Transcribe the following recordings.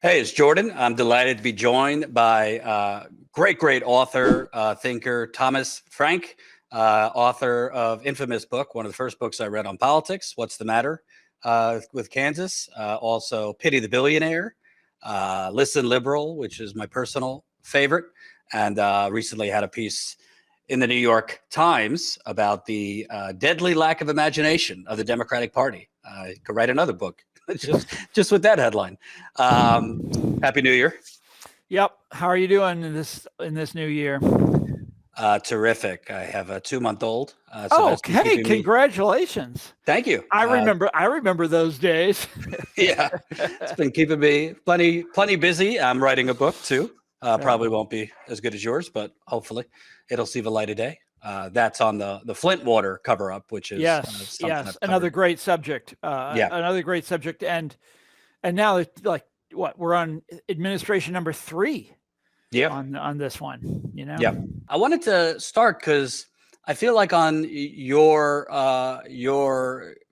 Hey, it's Jordan. I'm delighted to be joined by great author, thinker, Thomas Frank, author of infamous book, one of the first books I read on politics, What's the Matter with Kansas. Also, Pity the Billionaire, Listen Liberal, which is my personal favorite, and recently had a piece in the New York Times about the deadly lack of imagination of the Democratic Party. Could write another book just with that headline. Happy New Year. Yep. How are you doing in this new year? Terrific. I have a 2-month-old. Oh, okay. Congratulations. Thank you. I remember those days. Yeah, it's been keeping me plenty busy. I'm writing a book too. Probably won't be as good as yours, but hopefully it'll see the light of day. That's on the Flint water cover up, which is yes, another great subject. Another great subject, and now it's like what we're on administration number 3. Yeah, on this one. Yeah, I wanted to start because I feel like on your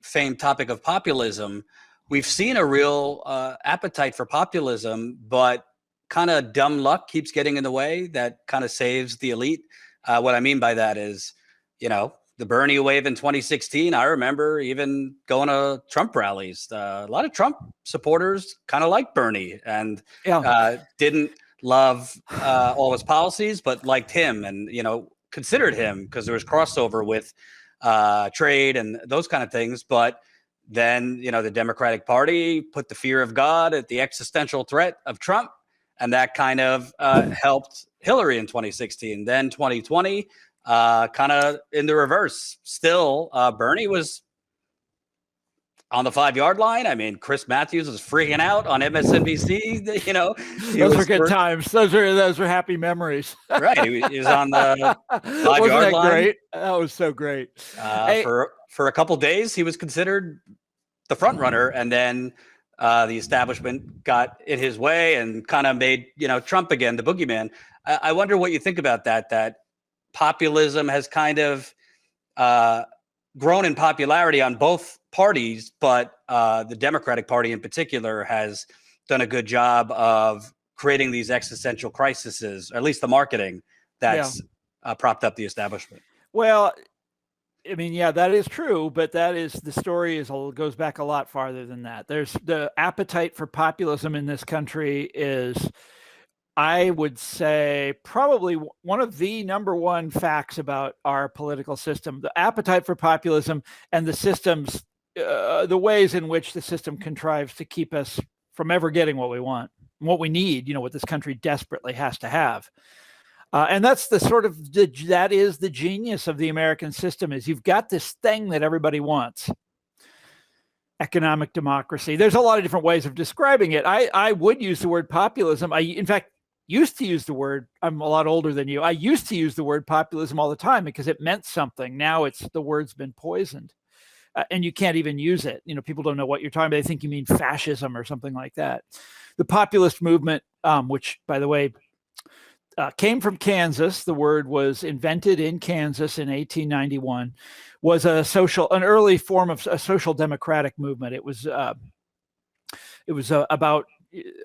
famed topic of populism, we've seen a real appetite for populism, but kind of dumb luck keeps getting in the way that kind of saves the elite. What I mean by that is, the Bernie wave in 2016. I remember even going to Trump rallies. A lot of Trump supporters kind of liked Bernie and didn't love all his policies, but liked him and, considered him because there was crossover with trade and those kind of things. But then, the Democratic Party put the fear of God at the existential threat of Trump. And that kind of helped Hillary in 2016. Then 2020, kind of in the reverse. Still, Bernie was on the 5-yard line. I mean, Chris Matthews was freaking out on MSNBC. Those were good times. Those were happy memories. Right, he was on the 5-yard line. Great? That was so great. For a couple days, he was considered the front runner, and then the establishment got in his way and kind of made, Trump again, the boogeyman. I wonder what you think about that populism has kind of grown in popularity on both parties, but the Democratic Party in particular has done a good job of creating these existential crises, or at least the marketing that's propped up the establishment. Well, I mean, yeah, that is true, but the story goes back a lot farther than that. There's the appetite for populism in this country is, I would say, probably one of the number one facts about our political system. The appetite for populism and the systems, the ways in which the system contrives to keep us from ever getting what we want, what we need, what this country desperately has to have. And that's that is the genius of the American system, is you've got this thing that everybody wants. Economic democracy. There's a lot of different ways of describing it. I would use the word populism. I, in fact, used to use the word, I'm a lot older than you. I used to use the word populism all the time because it meant something. Now the word's been poisoned and you can't even use it. People don't know what you're talking about. They think you mean fascism or something like that. The populist movement, which, by the way, came from Kansas. The word was invented in Kansas in 1891. Was an early form of a social democratic movement. It was about,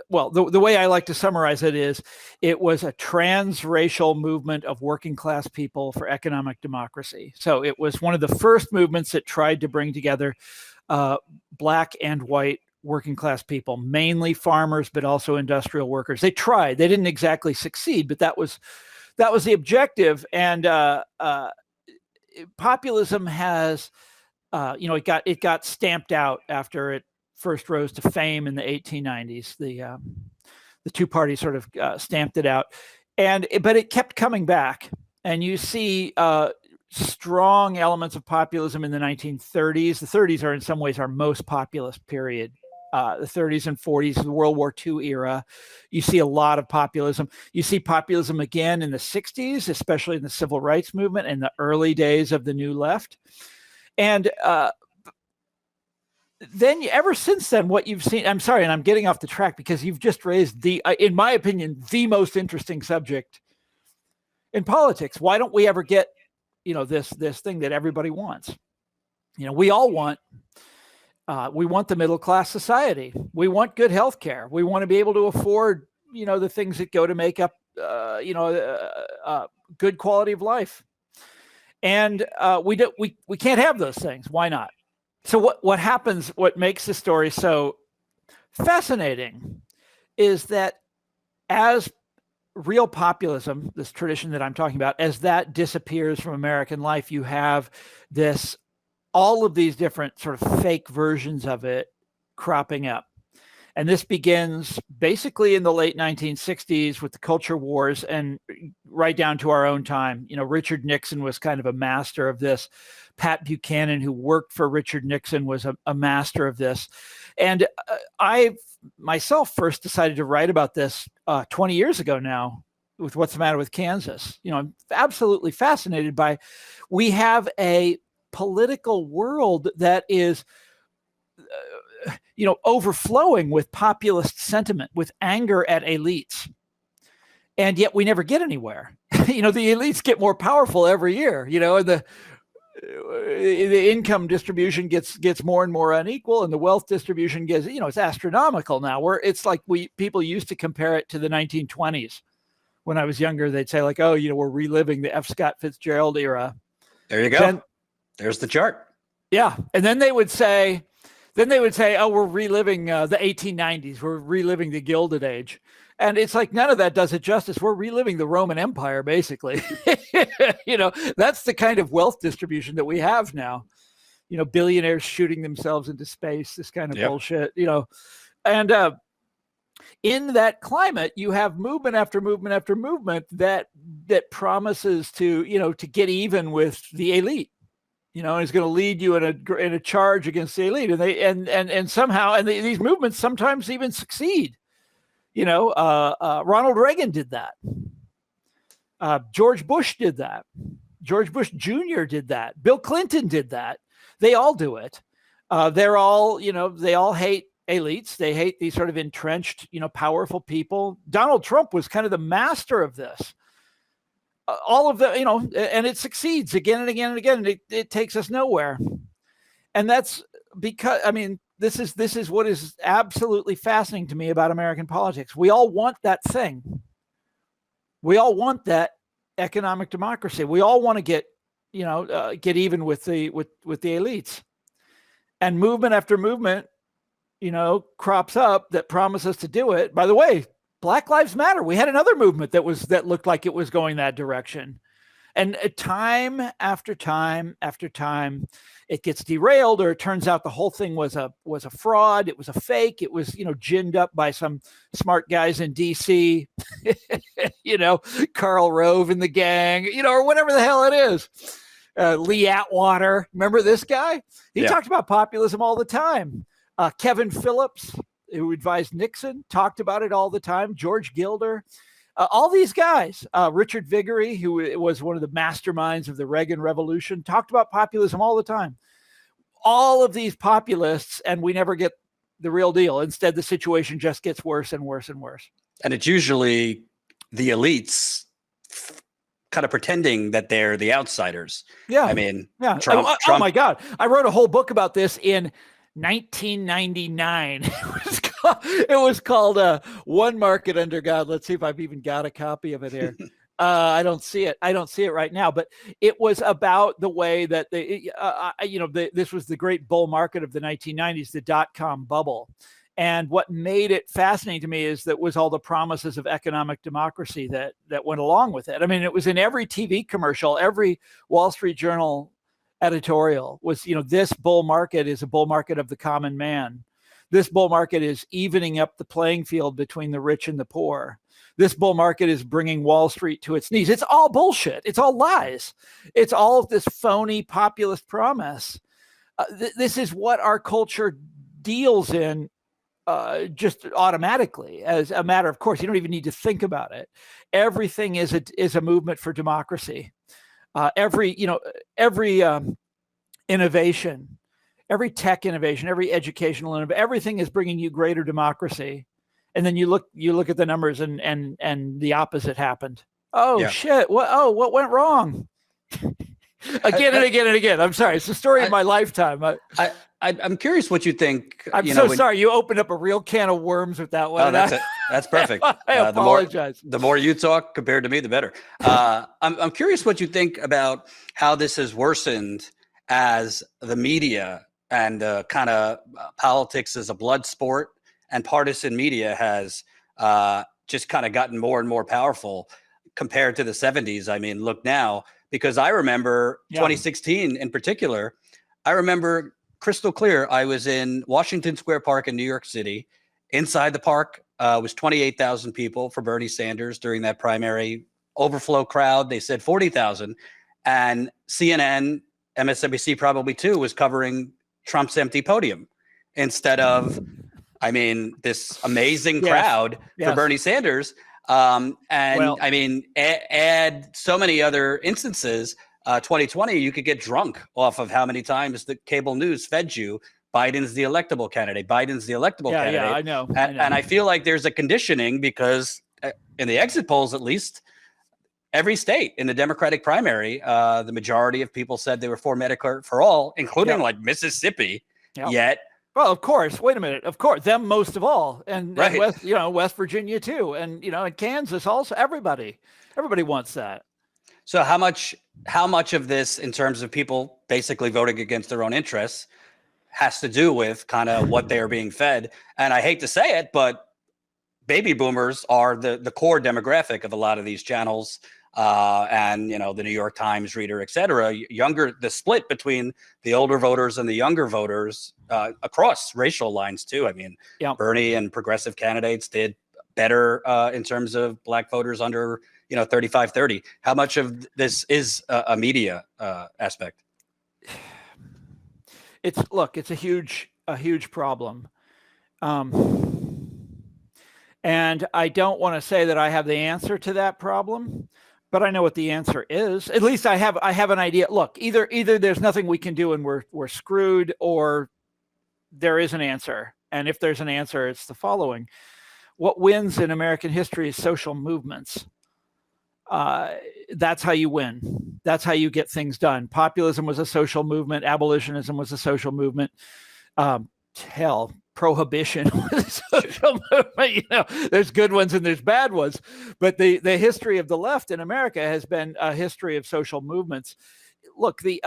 well, the way I like to summarize it is, it was a transracial movement of working class people for economic democracy. So it was one of the first movements that tried to bring together black and white working class people, mainly farmers, but also industrial workers. They tried. They didn't exactly succeed, but that was the objective. And populism has, it got stamped out after it first rose to fame in the 1890s. The two parties sort of stamped it out, but it kept coming back. And you see strong elements of populism in the 1930s. The 30s are in some ways our most populist period. The 30s and 40s, the World War II era. You see a lot of populism. You see populism again in the 60s, especially in the civil rights movement and the early days of the New Left. And then ever since then, what you've seen, I'm sorry, and I'm getting off the track because you've just raised in my opinion, the most interesting subject in politics. Why don't we ever get, this thing that everybody wants? We all want We want the middle class society. We want good health care. We want to be able to afford, the things that go to make up, good quality of life. And we can't have those things. Why not? So what happens? What makes the story so fascinating is that as real populism, this tradition that I'm talking about, as that disappears from American life, you have all of these different sort of fake versions of it cropping up. And this begins basically in the late 1960s with the culture wars and right down to our own time. Richard Nixon was kind of a master of this. Pat Buchanan, who worked for Richard Nixon, was a master of this. And I myself first decided to write about this 20 years ago now with What's the Matter with Kansas. I'm absolutely fascinated by, we have a political world that is overflowing with populist sentiment, with anger at elites. And yet we never get anywhere. The elites get more powerful every year, and the income distribution gets more and more unequal, and the wealth distribution gets, it's astronomical now. It's like people used to compare it to the 1920s. When I was younger, they'd say like, oh, we're reliving the F. Scott Fitzgerald era. There you go. There's the chart. Yeah. And then they would say, oh, we're reliving the 1890s. We're reliving the Gilded Age. And it's like, none of that does it justice. We're reliving the Roman Empire, basically. That's the kind of wealth distribution that we have now. Billionaires shooting themselves into space, this kind of bullshit, And in that climate, you have movement after movement after movement that promises to get even with the elite. Is going to lead you in a charge against the elite, and somehow these movements sometimes even succeed. Ronald Reagan did that. George Bush did that. George Bush Jr. did that. Bill Clinton did that. They all do it. They're all, they all hate elites. They hate these sort of entrenched, powerful people. Donald Trump was kind of the master of this. All of the, and it succeeds again and again and again. It takes us nowhere. And that's because, this is what is absolutely fascinating to me about American politics. We all want that thing. We all want that economic democracy. We all want to get even with the elites. And movement after movement, crops up that promises to do it. By the way, Black Lives Matter. We had another movement that looked like it was going that direction. And time after time after time, it gets derailed, or it turns out the whole thing was a fraud. It was a fake. It was, ginned up by some smart guys in DC, Karl Rove and the gang, or whatever the hell it is. Lee Atwater. Remember this guy? He talked about populism all the time. Kevin Phillips, who advised Nixon, talked about it all the time. George Gilder. All these guys, Richard Viguerie, who was one of the masterminds of the Reagan Revolution, talked about populism all the time. All of these populists, and we never get the real deal. Instead, the situation just gets worse and worse and worse. And it's usually the elites kind of pretending that they're the outsiders. Yeah. Trump. Oh my God. I wrote a whole book about this in 1999. It was called One Market Under God. Let's see if I've even got a copy of it here. I don't see it. I don't see it right now, but it was about the way that this was the great bull market of the 1990s, the dot-com bubble. And what made it fascinating to me is that was all the promises of economic democracy that went along with it. It was in every TV commercial, every Wall Street Journal editorial was, this bull market is a bull market of the common man. This bull market is evening up the playing field between the rich and the poor. This bull market is bringing Wall Street to its knees. It's all bullshit. It's all lies. It's all of this phony populist promise. This is what our culture deals in just automatically as a matter of course. You don't even need to think about it. Everything is a movement for democracy. Every innovation, every tech innovation, every educational innovation, everything is bringing you greater democracy. And then you look at the numbers and the opposite happened. Oh, yeah. Shit. What went wrong? again and again and again. I'm sorry. It's the story of my lifetime. I'm curious what you think. I'm sorry. You opened up a real can of worms with that one. Oh, that's perfect. I apologize. The more you talk compared to me, the better. I'm curious what you think about how this has worsened as the media and kind of politics as a blood sport and partisan media has just kind of gotten more and more powerful compared to the 70s. I mean, look now, because I remember 2016 in particular, I remember crystal clear. I was in Washington Square Park in New York City. Inside the park was 28,000 people for Bernie Sanders during that primary. Overflow crowd, they said 40,000. And CNN, MSNBC probably too, was covering Trump's empty podium instead of, I mean, this amazing crowd for Bernie Sanders. I mean, add so many other instances. 2020, you could get drunk off of how many times the cable news fed you Biden's the electable candidate. Biden's the electable candidate. Yeah, I know. And I feel like there's a conditioning because in the exit polls, at least, every state in the Democratic primary, the majority of people said they were for Medicare for all, including like Mississippi. Yet, well, of course. Wait a minute. Of course, them most of all, and West Virginia too, and and Kansas also. Everybody wants that. So how much of this, in terms of people basically voting against their own interests, has to do with kind of what they are being fed? And I hate to say it, but baby boomers are the core demographic of a lot of these channels, and the New York Times reader, et cetera. The split between the older voters and the younger voters across racial lines too. I mean, Bernie and progressive candidates did better in terms of black voters under 35, 30. How much of this is a media aspect? It's a huge problem. And I don't want to say that I have the answer to that problem, but I know what the answer is. At least I have an idea. Look, either there's nothing we can do and we're screwed, or there is an answer. And if there's an answer, it's the following. What wins in American history is social movements. That's how you win. That's how you get things done. Populism was a social movement. Abolitionism was a social movement. Prohibition was a social movement. There's good ones and there's bad ones. But the history of the left in America has been a history of social movements. Look, it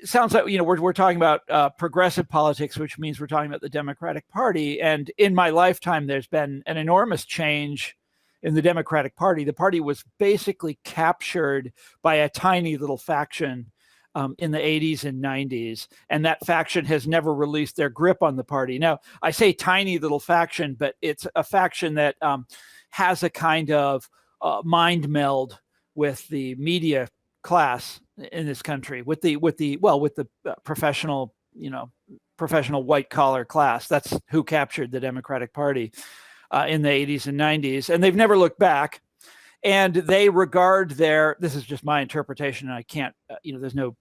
sounds like we're talking about progressive politics, which means we're talking about the Democratic Party. And in my lifetime, there's been an enormous change in the Democratic Party. The party was basically captured by a tiny little faction in the 80s and 90s, and that faction has never released their grip on the party. Now, I say tiny little faction, but it's a faction that has a kind of mind meld with the media class in this country, with the professional white collar class. That's who captured the Democratic Party in the 80s and 90s, and they've never looked back. And they regard this is just my interpretation, and I can't, there's no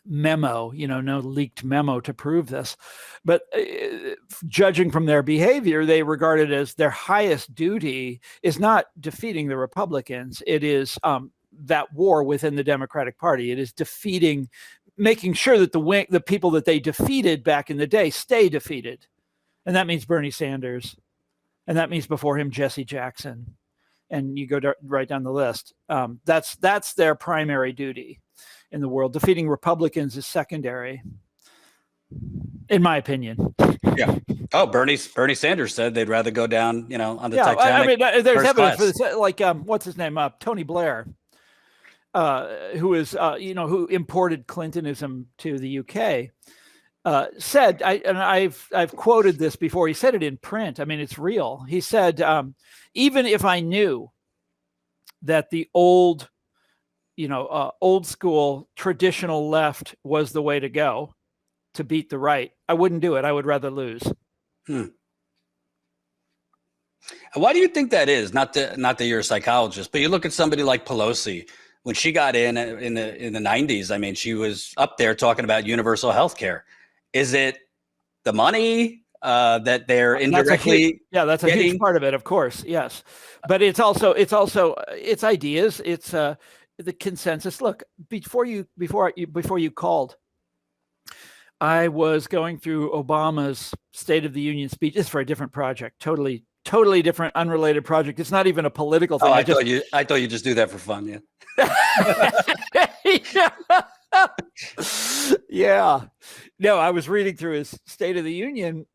memo, no leaked memo to prove this, but judging from their behavior, they regard it as their highest duty is not defeating the Republicans. It is that war within the Democratic Party. It is making sure that the people that they defeated back in the day stay defeated. And that means Bernie Sanders. And that means before him, Jesse Jackson. And you go right down the list. That's their primary duty in the world. Defeating Republicans is secondary, in my opinion. Yeah. Oh, Bernie Sanders said they'd rather go down, on the Titanic. I mean, there's evidence class. for this. Like, what's his name? Tony Blair, who is, who imported Clintonism to the UK, said, I've quoted this before. He said it in print. I mean, it's real. He said, even if I knew that the old school traditional left was the way to go to beat the right, I wouldn't do it. I would rather lose. Why do you think that is? Not that you're a psychologist, but you look at somebody like Pelosi. When she got in the 90s, I mean, she was up there talking about universal health care. Is it the money that they're indirectly? That's a huge part of it, of course. Yes, but it's also its ideas. It's the consensus. Look, before you called, I was going through Obama's State of the Union speech. It's for a different project, totally different, unrelated project. It's not even a political thing. Oh, I thought you just do that for fun. Yeah. Yeah. No, I was reading through his State of the Union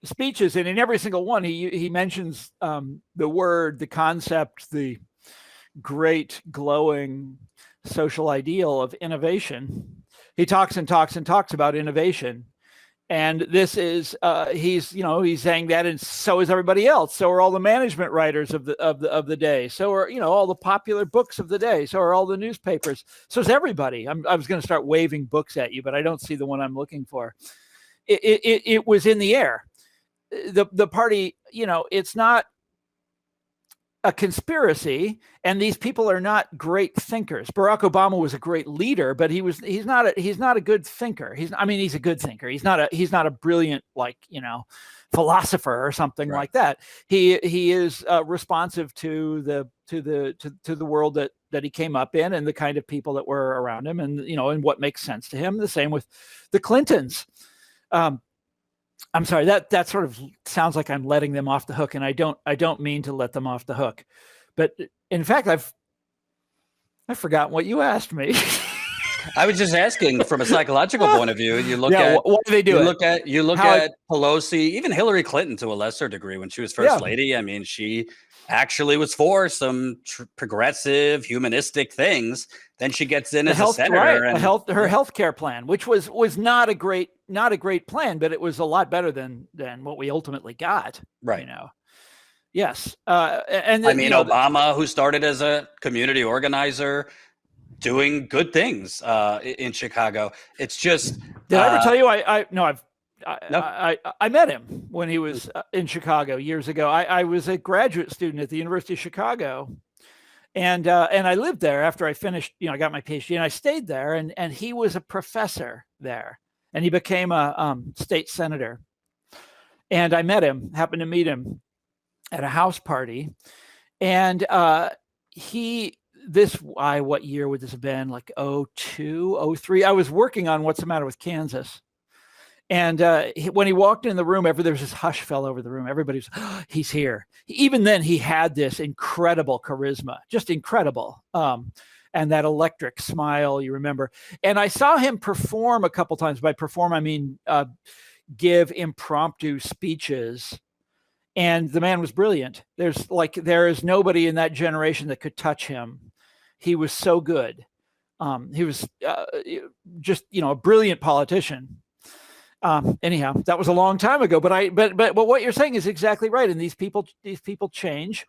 speeches, and in every single one, he mentions the concept, the great glowing social ideal of innovation. He talks and talks and talks about innovation. And this is he's saying that, and so is everybody else. So are all the management writers of the day. So are all the popular books of the day. So are all the newspapers. So is everybody. I was going to start waving books at you, but I don't see the one I'm looking for. It was in the air. The party, it's not a conspiracy, and these people are not great thinkers. Barack Obama was a great leader, but he's not a good thinker. He's a good thinker. He's not a brilliant, philosopher or something like that. He is responsive to the world that he came up in, and the kind of people that were around him, and and what makes sense to him. The same with the Clintons. I'm sorry, that sort of sounds like I'm letting them off the hook, and I don't mean to let them off the hook. But in fact, I've forgotten what you asked me. I was just asking from a psychological point of view. You look at what do they do? You look at Pelosi, even Hillary Clinton to a lesser degree when she was first lady. I mean, she actually was for some progressive, humanistic things. Then she gets in as a senator, and her healthcare plan, which was not a great plan, but it was a lot better than what we ultimately got. Right. Yes. Obama, who started as a community organizer, doing good things in Chicago. It's just. Did I ever tell you? I met him when he was in Chicago years ago. I was a graduate student at the University of Chicago, and I lived there after I finished. I got my PhD, and I stayed there. And he was a professor there, and he became a state senator. And I happened to meet him at a house party, and what year would this have been? Like 2002, 2003. I was working on What's the Matter with Kansas. And when he walked in the room, there was this hush fell over the room. Everybody was, he's here. Even then, he had this incredible charisma, just incredible. And that electric smile, you remember. And I saw him perform a couple times. By perform, I mean give impromptu speeches. And the man was brilliant. There is nobody in that generation that could touch him. He was so good. He was just a brilliant politician. Anyhow, that was a long time ago. But what you're saying is exactly right. And these people change.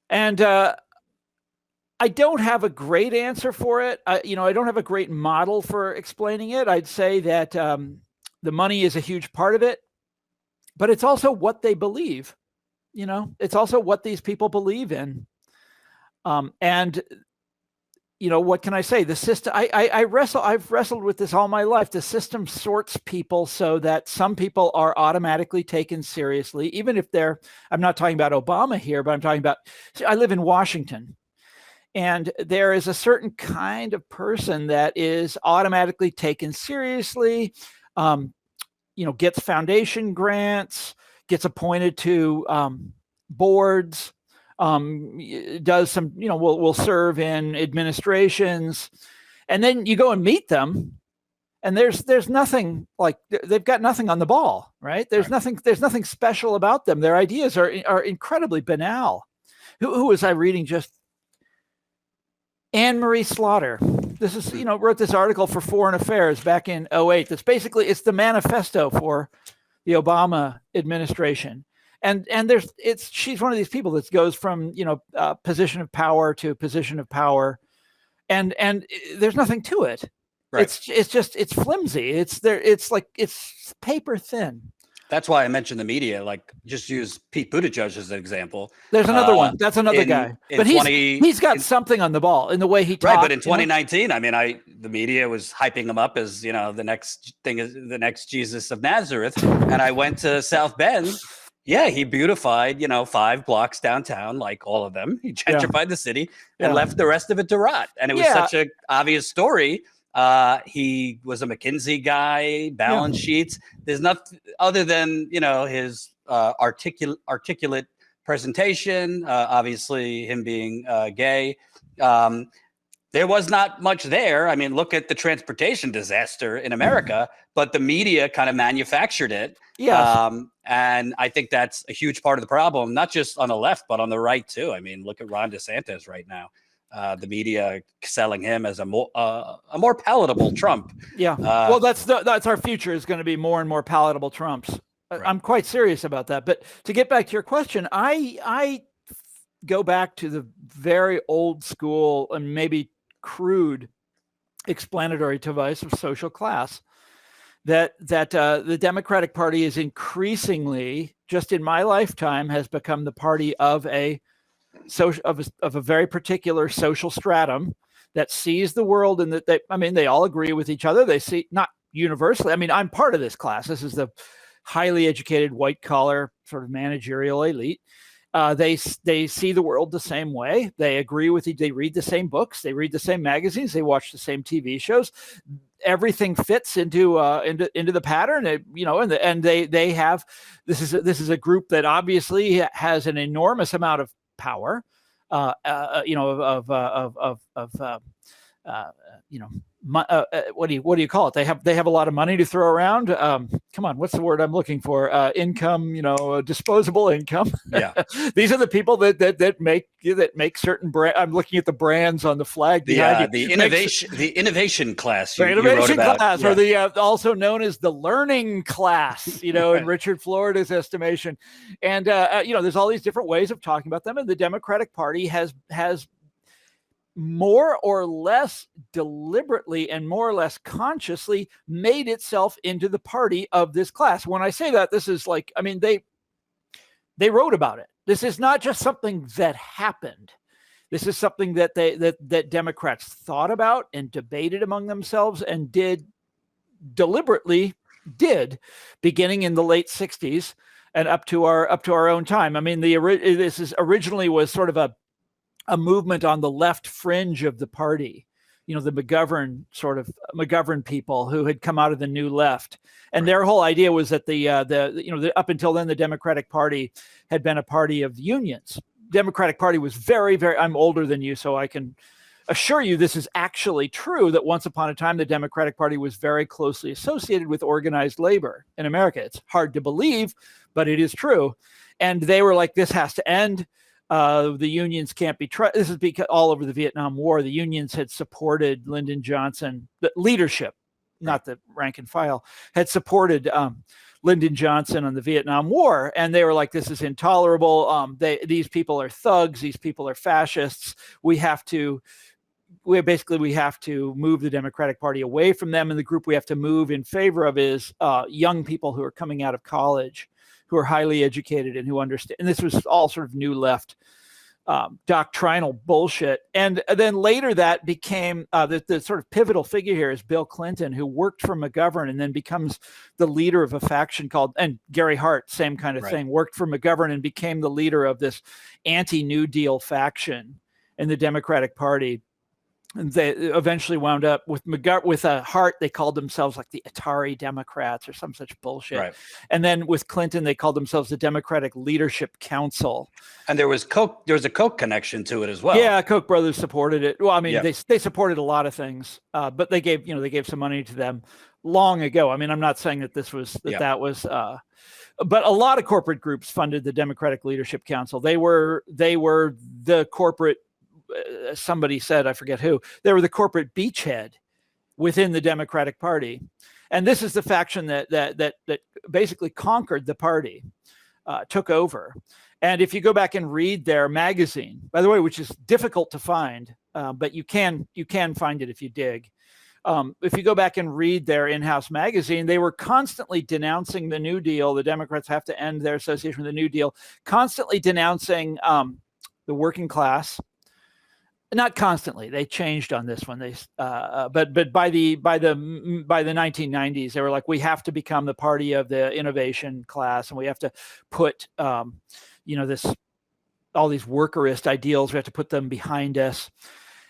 And I don't have a great answer for it. I don't have a great model for explaining it. I'd say that the money is a huge part of it. But it's also what they believe, it's also what these people believe in. And, what can I say? The system, I've wrestled with this all my life. The system sorts people so that some people are automatically taken seriously, even if I'm not talking about Obama here, but I'm talking about, I live in Washington. And there is a certain kind of person that is automatically taken seriously, gets foundation grants, gets appointed to boards, does some, will serve in administrations. And then you go and meet them, and there's nothing, like they've got nothing on the ball, right? There's nothing special about them. Their ideas are incredibly banal. Who was I reading just? Anne Marie Slaughter. This is, wrote this article for Foreign Affairs back in 2008. It's the manifesto for the Obama administration. And she's one of these people that goes from, position of power to position of power. And there's nothing to it. Right. It's flimsy. It's paper thin. That's why I mentioned the media. Like, just use Pete Buttigieg as an example. There's another one. That's another guy. But he's got something on the ball in the way he talks. Right, but in 2019, the media was hyping him up as, the next thing is the next Jesus of Nazareth. And I went to South Bend, Yeah, he beautified, 5 blocks downtown, like all of them. He gentrified the city and left the rest of it to rot. And it was such an obvious story. He was a McKinsey guy, balance sheets. There's nothing other than, his articulate presentation, obviously him being gay. There was not much there. I mean, look at the transportation disaster in America, but the media kind of manufactured it. Yes. And I think that's a huge part of the problem, not just on the left, but on the right too. I mean, look at Ron DeSantis right now. The media selling him as a more palatable Trump. Yeah. Well, that's our future, is going to be more and more palatable Trumps. Right. I'm quite serious about that. But to get back to your question, I go back to the very old school and maybe crude explanatory device of social class, that the Democratic Party is increasingly, just in my lifetime, has become the party of a very particular social stratum that sees the world, and that they all agree with each other. They see, not universally. I mean, I'm part of this class. This is the highly educated, white collar sort of managerial elite. They see the world the same way. They agree with it. They read the same books. They read the same magazines. They watch the same TV shows. Everything fits into the pattern. And they have this is a group that obviously has an enormous amount of power. What do you call it? They have a lot of money to throw around. Come on, what's the word I'm looking for? Income, disposable income. Yeah. These are the people that make certain brand. I'm looking at the brands on the flag. The innovation class. The innovation class, or the also known as the learning class. In Richard Florida's estimation. And there's all these different ways of talking about them, and the Democratic Party has more or less deliberately and more or less consciously made itself into the party of this class. When I say that, this is like, they wrote about it. This is not just something that happened. This is something that that Democrats thought about and debated among themselves and deliberately did, beginning in the late 60s and up to our own time. I mean, this originally was sort of a movement on the left fringe of the party, the McGovern people who had come out of the New Left, and their whole idea was that up until then the Democratic Party had been a party of unions. Democratic Party was very, very. I'm older than you, so I can assure you this is actually true. That once upon a time the Democratic Party was very closely associated with organized labor in America. It's hard to believe, but it is true. And they were like, this has to end. The unions can't be trusted. This is because all over the Vietnam War, the unions had supported Lyndon Johnson. The leadership, not the rank and file, had supported Lyndon Johnson on the Vietnam War, and they were like, "This is intolerable. These people are thugs. These people are fascists. We have to move the Democratic Party away from them, and the group we have to move in favor of is young people who are coming out of college, who are highly educated and who understand." And this was all sort of New Left doctrinal bullshit. And then later that became the sort of pivotal figure here is Bill Clinton, who worked for McGovern and then becomes the leader of a faction called, and Gary Hart, same kind of thing, worked for McGovern and became the leader of this anti-New Deal faction in the Democratic Party. And they eventually wound up with Hart. They called themselves like the Atari Democrats or some such bullshit. Right. And then with Clinton, they called themselves the Democratic Leadership Council. And there was a Koch connection to it as well. Yeah, Koch brothers supported it. Well, I mean, they supported a lot of things, but they gave some money to them long ago. I mean, I'm not saying that that was. But a lot of corporate groups funded the Democratic Leadership Council. They were the corporate. Somebody said, I forget who, they were the corporate beachhead within the Democratic Party. And this is the faction that basically conquered the party, took over. And if you go back and read their magazine, by the way, which is difficult to find, but you can find it if you dig. If you go back and read their in-house magazine, they were constantly denouncing the New Deal. The Democrats have to end their association with the New Deal, constantly denouncing the working class, not constantly. They changed on this one. But by the 1990s, they were like, we have to become the party of the innovation class, and we have to put all these workerist ideals. We have to put them behind us.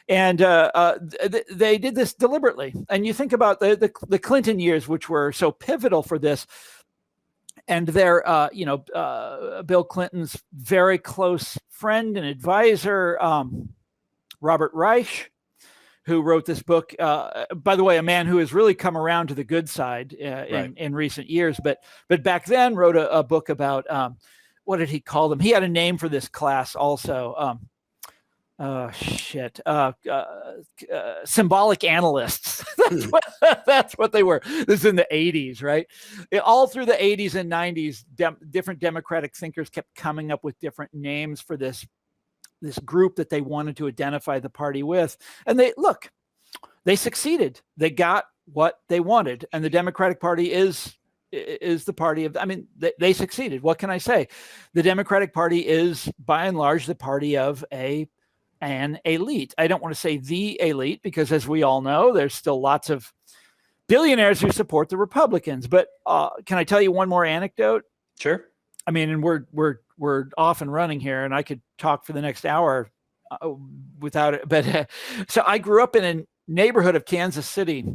And they did this deliberately. And you think about the Clinton years, which were so pivotal for this. And their, Bill Clinton's very close friend and advisor, Robert Reich, who wrote this book, by the way, a man who has really come around to the good side in recent years, but back then wrote a book about, what did he call them? He had a name for this class also. Symbolic analysts. That's what they were. This is in the 80s, right? All through the 80s and 90s, different Democratic thinkers kept coming up with different names for this group that they wanted to identify the party with. And they succeeded. They got what they wanted. And the Democratic Party is the party of, they succeeded. What can I say? The Democratic Party is by and large the party of an elite. I don't want to say the elite, because as we all know, there's still lots of billionaires who support the Republicans. But can I tell you one more anecdote? Sure. And we're off and running here, and I could talk for the next hour without it. But so I grew up in a neighborhood of Kansas City,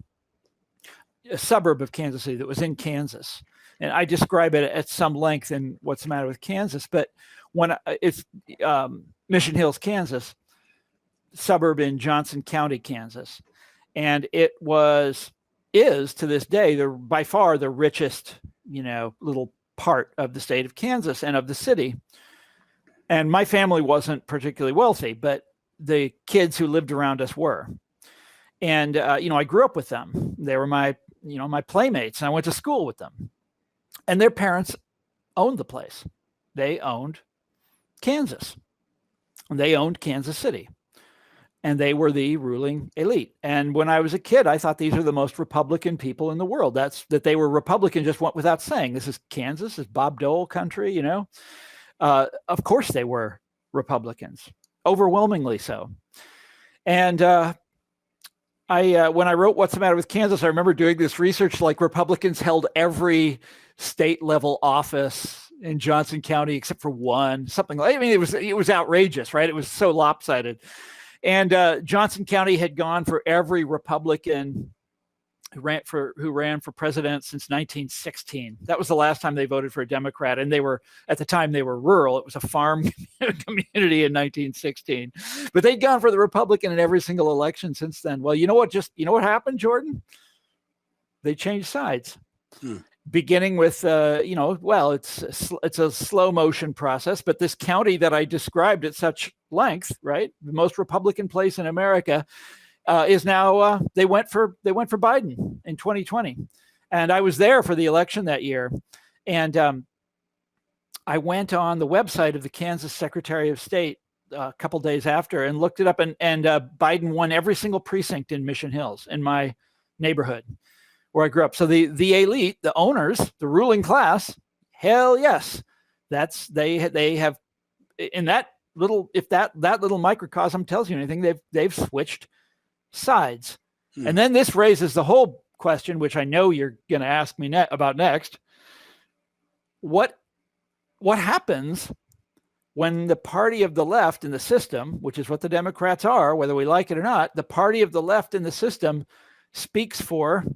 a suburb of Kansas City that was in Kansas. And I describe it at some length in What's the Matter with Kansas. But when it's Mission Hills, Kansas, suburb in Johnson County, Kansas. And it is to this day, by far the richest, little part of the state of Kansas and of the city. And my family wasn't particularly wealthy, but the kids who lived around us were. And, I grew up with them. They were my playmates, and I went to school with them. And their parents owned the place. They owned Kansas. They owned Kansas City. And they were the ruling elite. And when I was a kid, I thought these are the most Republican people in the world. That they were Republican just went without saying. This is Kansas, this is Bob Dole country, Of course they were Republicans, overwhelmingly so. And when I wrote What's the Matter with Kansas, I remember doing this research, like Republicans held every state level office in Johnson County except for one, something like, it was outrageous, right? It was so lopsided. And Johnson County had gone for every Republican who ran for president since 1916. That was the last time they voted for a Democrat. And at the time they were rural. It was a farm community in 1916. But they'd gone for the Republican in every single election since then. Well, you know what happened, Jordan? They changed sides. Beginning with, it's a slow motion process, but this county that I described at such length, right, the most Republican place in America, is now they went for Biden in 2020, and I was there for the election that year, and I went on the website of the Kansas Secretary of State a couple days after and looked it up, and Biden won every single precinct in Mission Hills in my neighborhood where I grew up. So the elite, the owners, the ruling class, hell yes, they have in that little, if that little microcosm tells you anything, they've switched sides. And then this raises the whole question, which I know you're going to ask me about next. What happens when the party of the left in the system, which is what the Democrats are, whether we like it or not, the party of the left in the system speaks for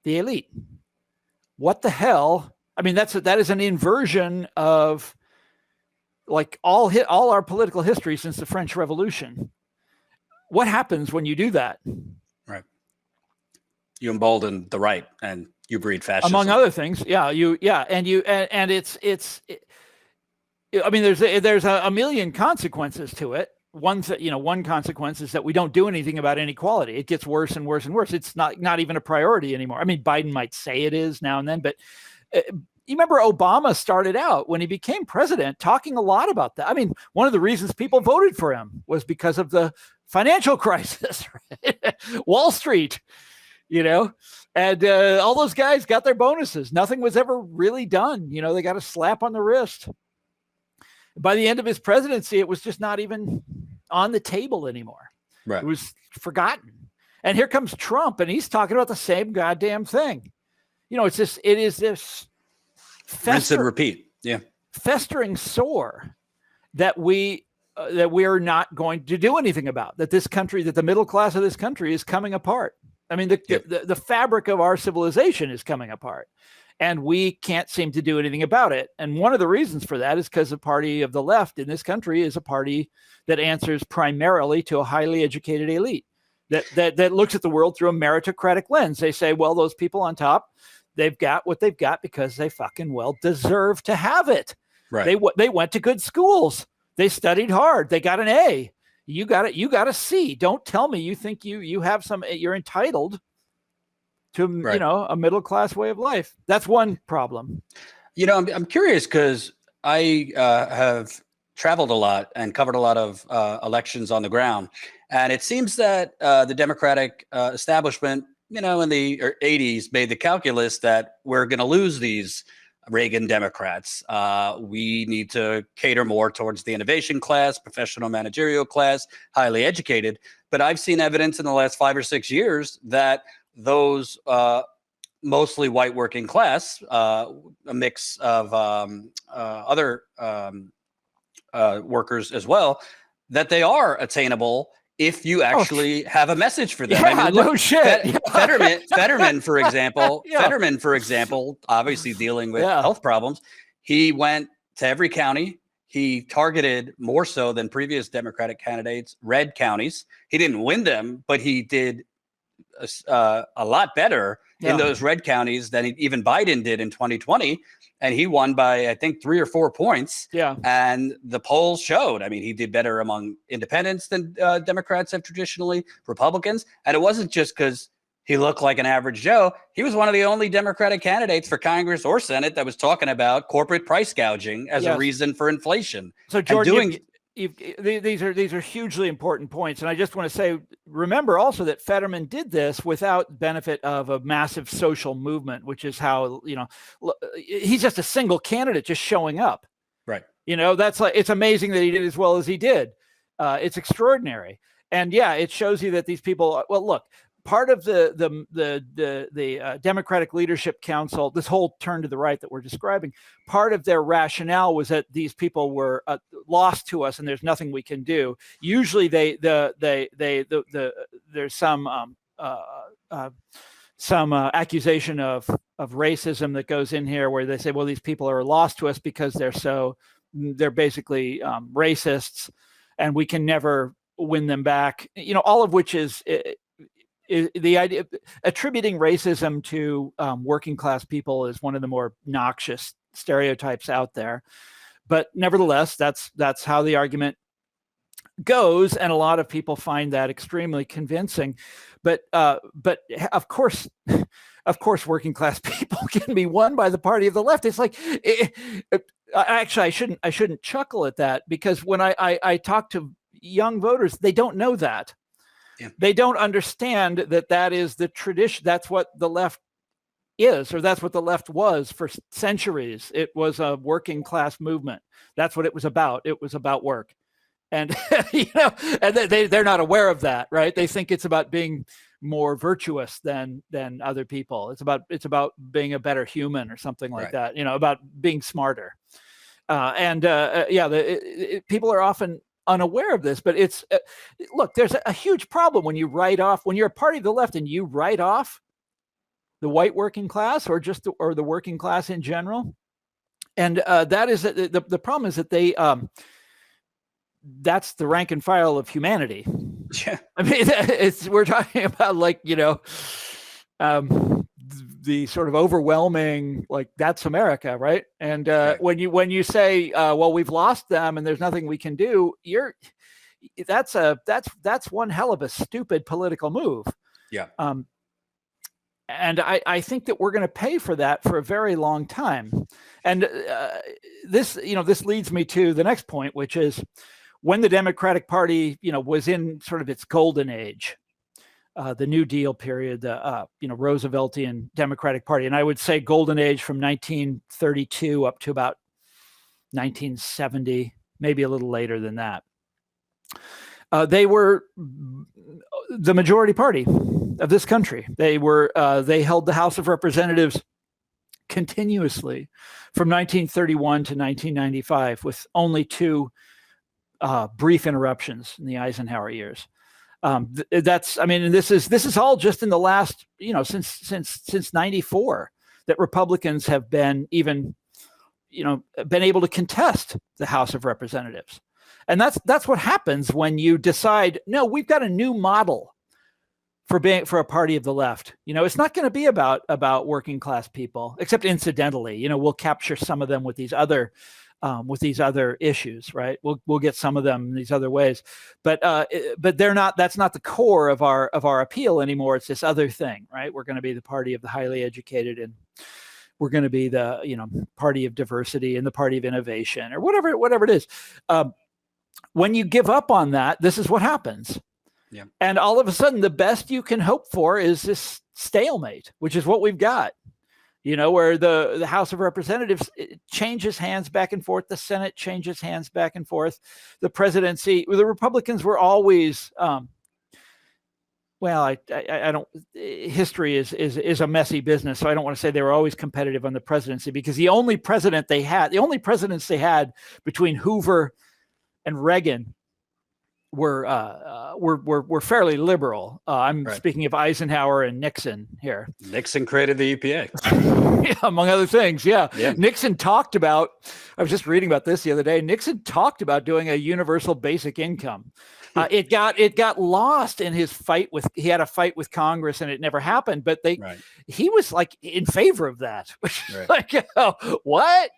the elite? What the hell? That is an inversion of like all our political history since the French Revolution. What happens when you do that? Right. You embolden the right and you breed fascism, among other things. There's a million consequences to it. One consequence is that we don't do anything about inequality. It gets worse and worse and worse. It's not even a priority anymore. Biden might say it is now and then, but you remember Obama started out when he became president talking a lot about that. One of the reasons people voted for him was because of the financial crisis, right? Wall Street, and all those guys got their bonuses. Nothing was ever really done. They got a slap on the wrist. By the end of his presidency, it was just not even on the table anymore. Right. It was forgotten. And here comes Trump, and he's talking about the same goddamn thing. It is this rinse and repeat. Yeah. Festering sore that we are not going to do anything about, that the middle class of this country is coming apart. I mean, the fabric of our civilization is coming apart, and we can't seem to do anything about it. And one of the reasons for that is because the party of the left in this country is a party that answers primarily to a highly educated elite that looks at the world through a meritocratic lens. They say, well, those people on top, they've got what they've got because they fucking well deserve to have it. Right. They went to good schools. They studied hard. They got an A. You got it. You got a C. Don't tell me you think you have you're entitled to, a middle class way of life. That's one problem. I'm curious because I have traveled a lot and covered a lot of elections on the ground. And it seems that the Democratic establishment, in the 80s made the calculus that we're going to lose these Reagan Democrats. We need to cater more towards the innovation class, professional managerial class, highly educated. But I've seen evidence in the last 5 or 6 years that those mostly white working class, a mix of other workers as well, that they are attainable if you actually have a message for them. Yeah, no shit. Fetterman, for example, obviously dealing with health problems. He went to every county. He targeted more so than previous Democratic candidates, red counties. He didn't win them, but he did a lot better in those red counties than even Biden did in 2020. And he won by, I think, 3 or 4 points. Yeah. And the polls showed, he did better among independents than Democrats have traditionally, Republicans. And it wasn't just because he looked like an average Joe. He was one of the only Democratic candidates for Congress or Senate that was talking about corporate price gouging as a reason for inflation. So, Jordan, these are hugely important points. And I just want to say, remember also that Fetterman did this without benefit of a massive social movement, which is how, he's just a single candidate just showing up. Right. That's it's amazing that he did as well as he did. It's extraordinary. And it shows you that these people, look, part of the Democratic Leadership Council, this whole turn to the right that we're describing, part of their rationale was that these people were lost to us, and there's nothing we can do. Usually, there's some accusation of racism that goes in here, where they say, well, these people are lost to us because they're basically racists, and we can never win them back. All of which is the idea of attributing racism to working class people is one of the more noxious stereotypes out there. But nevertheless, that's how the argument goes, and a lot of people find that extremely convincing. But of course, working class people can be won by the party of the left. It's like, actually, I shouldn't chuckle at that, because when I talk to young voters, they don't know that. Yeah. They don't understand that is the tradition. That's what the left is, or that's what the left was for centuries. It was a working class movement. That's what it was about. It was about work. And, and they're not aware of that, right? They think it's about being more virtuous than other people. It's about being a better human or something like that, about being smarter. People are often unaware of this, but it's look, there's a huge problem when you're a party of the left and you write off the white working class or the working class in general. And that is the problem is that they that's the rank and file of humanity. Yeah. We're talking about the sort of overwhelming, that's America, right? And right. when you say, well, we've lost them and there's nothing we can do, that's one hell of a stupid political move. Yeah. And I think that we're going to pay for that for a very long time. And this leads me to the next point, which is when the Democratic Party, was in sort of its golden age, the New Deal period, the Rooseveltian Democratic Party, and I would say golden age from 1932 up to about 1970, maybe a little later than that. They were the majority party of this country. They held the House of Representatives continuously from 1931 to 1995, with only two brief interruptions in the Eisenhower years. This is all just in the last, since 94, that Republicans have been able to contest the House of Representatives. And that's what happens when you decide, no, we've got a new model for a party of the left. It's not going to be about working class people, except incidentally. We'll capture some of them with these other issues, right? We'll get some of them in these other ways, but they're not. That's not the core of our appeal anymore. It's this other thing, right? We're going to be the party of the highly educated, and we're going to be the party of diversity and the party of innovation, or whatever it is. When you give up on that, this is what happens. Yeah. And all of a sudden, the best you can hope for is this stalemate, which is what we've got. Where the House of Representatives changes hands back and forth, the Senate changes hands back and forth, the presidency. The Republicans were always, I don't. History is a messy business, so I don't want to say they were always competitive on the presidency, because the only presidents they had between Hoover and Reagan were fairly liberal. I'm right. Speaking of Eisenhower and Nixon here. Nixon created the EPA. Yeah, among other things. Yeah. Yeah. Nixon talked about, I was just reading about this the other day. Nixon talked about doing a universal basic income. It got lost in his fight he had a fight with Congress, and it never happened, but he was like in favor of that. Right. Like, what?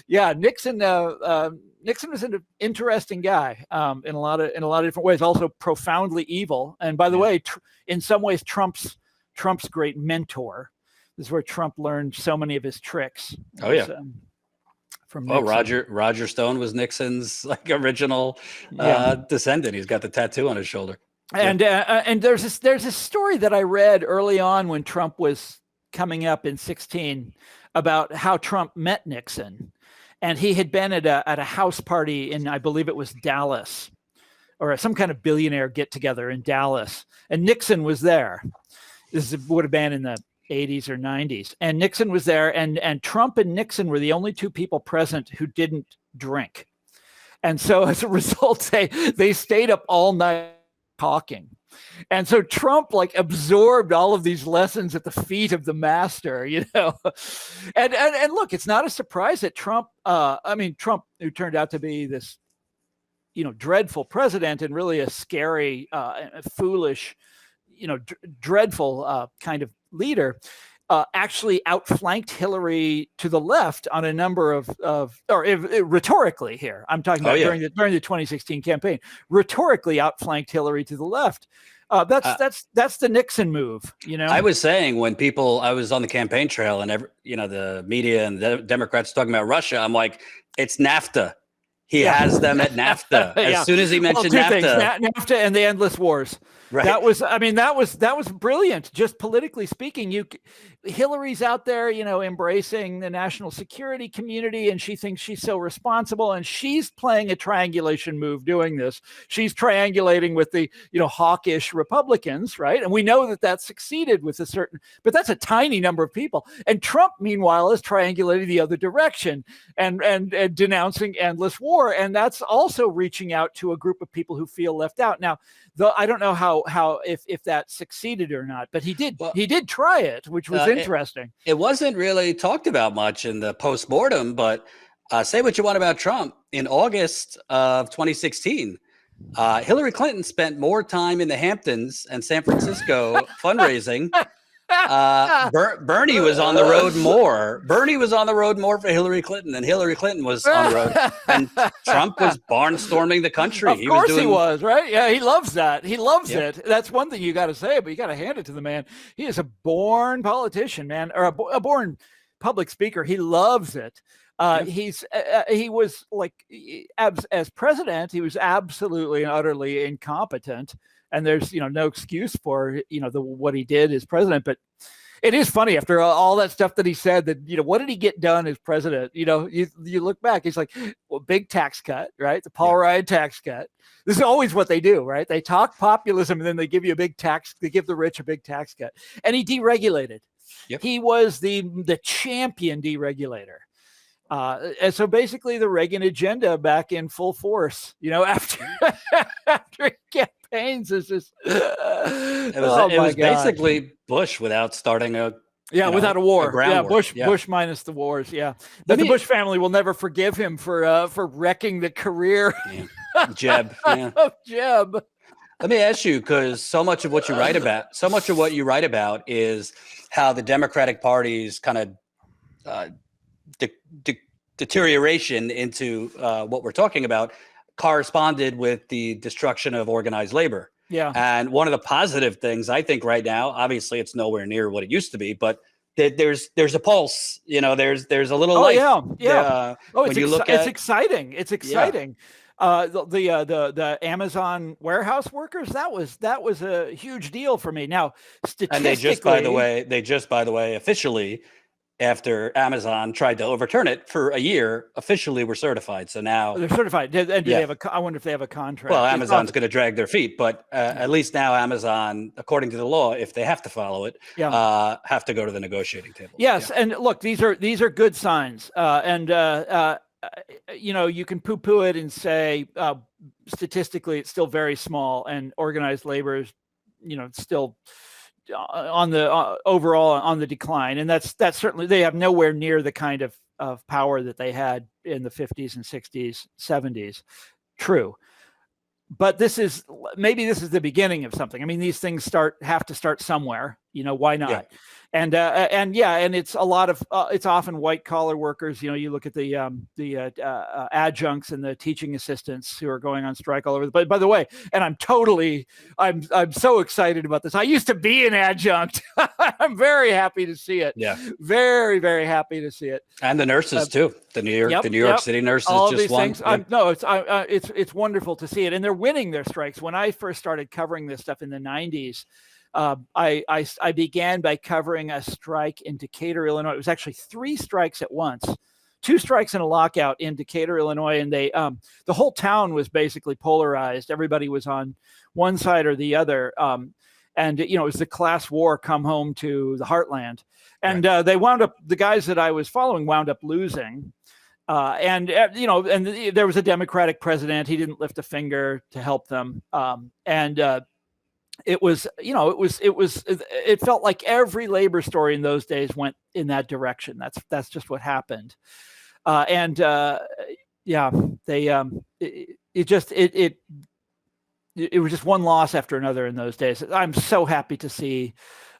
Yeah. Nixon was an interesting guy in a lot of different ways. Also profoundly evil, and by the way, in some ways, Trump's great mentor. This is where Trump learned so many of his tricks. Oh yeah. From Nixon. Roger Stone was Nixon's original descendant. He's got the tattoo on his shoulder. And there's this story that I read early on when Trump was coming up in 2016 about how Trump met Nixon. And he had been at a house party in, I believe it was Dallas, or some kind of billionaire get together in Dallas. And Nixon was there. This would have been in the 80s or 90s. And Nixon was there, and Trump and Nixon were the only two people present who didn't drink. And so as a result, they stayed up all night talking. And so Trump absorbed all of these lessons at the feet of the master, and look, it's not a surprise that Trump, who turned out to be this, dreadful president, and really a scary, foolish, dreadful kind of leader, actually outflanked Hillary to the left on a number of rhetorically here. I'm talking about during the 2016 campaign, rhetorically outflanked Hillary to the left. That's the Nixon move, I was saying when I was on the campaign trail, and the media and the Democrats talking about Russia, I'm like, it's NAFTA. He has them at NAFTA. As soon as he mentioned NAFTA. NAFTA and the endless wars. Right. That was brilliant. Just politically speaking, Hillary's out there, embracing the national security community, and she thinks she's so responsible, and she's playing a triangulation move doing this. She's triangulating with the, hawkish Republicans, right? And we know that succeeded with but that's a tiny number of people. And Trump, meanwhile, is triangulating the other direction and denouncing endless war. And that's also reaching out to a group of people who feel left out. Now, though I don't know how if that succeeded or not, but he did try it, which was interesting. It wasn't really talked about much in the postmortem, but say what you want about Trump. In August of 2016, Hillary Clinton spent more time in the Hamptons and San Francisco fundraising. Bernie was on the road more. Bernie was on the road more for Hillary Clinton than Hillary Clinton was on the road. And Trump was barnstorming the country. Of course he was, right? Yeah, he loves that. He loves it. That's one thing you got to say, but you got to hand it to the man. He is a born politician, man, or a born public speaker. He loves it. He was as president, he was absolutely and utterly incompetent. And there's, no excuse for, what he did as president. But It is funny after all that stuff that he said that, what did he get done as president? You look back, he's like, well, big tax cut, right? The Paul Ryan tax cut. This is always what they do, right? They talk populism and then they give you they give the rich a big tax cut. And he deregulated. Yep. He was the champion deregulator. And so basically the Reagan agenda back in full force, after campaigns is just, it was basically Bush without starting without a war. Bush minus the wars. Yeah. But the Bush family will never forgive him for wrecking the career Jeb. of Jeb. Let me ask you, because so much of what you write about is how the Democratic Party's kind of deterioration into what we're talking about corresponded with the destruction of organized labor. Yeah. And one of the positive things I think right now, obviously it's nowhere near what it used to be, but there's a pulse, there's a little life. Yeah. It's exciting. It's exciting. Yeah. The Amazon warehouse workers, that was a huge deal for me. Now, statistically, and they just by the way officially, after Amazon tried to overturn it for a year, officially were certified. So now they're certified. And do they have I wonder if they have a contract. Well, Amazon's going to drag their feet, but at least now Amazon, according to the law, if they have to follow it, have to go to the negotiating table. Yes, and look, these are good signs. You can poo-poo it and say statistically it's still very small, and organized labor is, still on the overall on the decline, and that's certainly, they have nowhere near the kind of power that they had in the 50s and 60s, 70s. True, but this is the beginning of something. I mean, these things have to start somewhere. Why not? Yeah. And it's a lot of it's often white collar workers. You look at the adjuncts and the teaching assistants who are going on strike all over. But by the way, and I'm so excited about this. I used to be an adjunct. I'm very happy to see it. Yeah, very, very happy to see it. And the nurses too. The New York City nurses all just these won. Things. It's wonderful to see it, and they're winning their strikes. When I first started covering this stuff in the 90s. I began by covering a strike in Decatur, Illinois. It was actually 3 strikes at once, 2 strikes and a lockout in Decatur, Illinois. And the whole town was basically polarized. Everybody was on one side or the other. And it was the class war come home to the heartland. And the guys that I was following wound up losing. And there was a Democratic president. He didn't lift a finger to help them. It felt like every labor story in those days went in that direction. That's just what happened. It was just one loss after another in those days. I'm so happy to see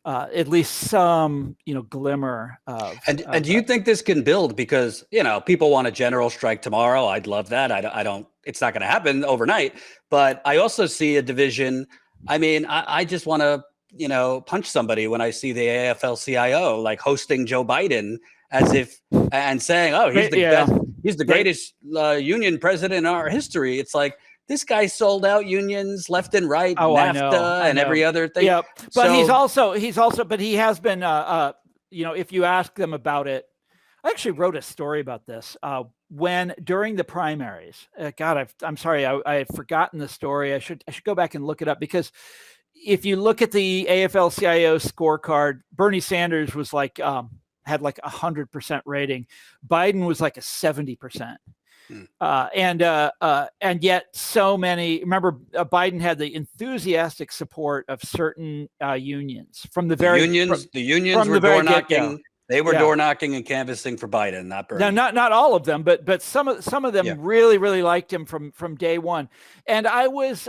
at least some, glimmer of. And do you think this can build? Because, people want a general strike tomorrow. I'd love that. I don't, it's not going to happen overnight, but I also see a division. I mean, I just want to, punch somebody when I see the AFL-CIO like hosting Joe Biden as if and saying, "Oh, he's the best, he's the greatest union president in our history." It's like, this guy sold out unions left and right, NAFTA and every other thing. Yeah, but but he has been, if you ask them about it. I actually wrote a story about this during the primaries. I'm sorry, I had forgotten the story. I should go back and look it up, because if you look at the AFL-CIO scorecard, Bernie Sanders was had like 100% rating. Biden was like a 70%. And yet so many, remember, Biden had the enthusiastic support of certain unions from the very the unions were door knocking. They were door knocking and canvassing for Biden, not Bernie. No, not all of them, but some of them really, really liked him from day one. And I was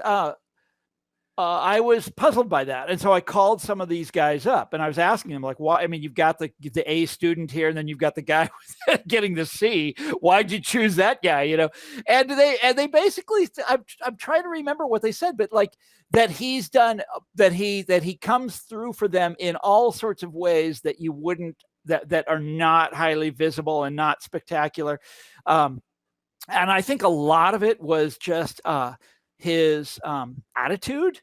puzzled by that. And so I called some of these guys up and I was asking them, like, why? I mean, you've got the A student here, and then you've got the guy getting the C. Why'd you choose that guy? And they basically, I'm trying to remember what they said, but like that he's done, that he comes through for them in all sorts of ways that you wouldn't, that are not highly visible and not spectacular. And I think a lot of it was just his attitude.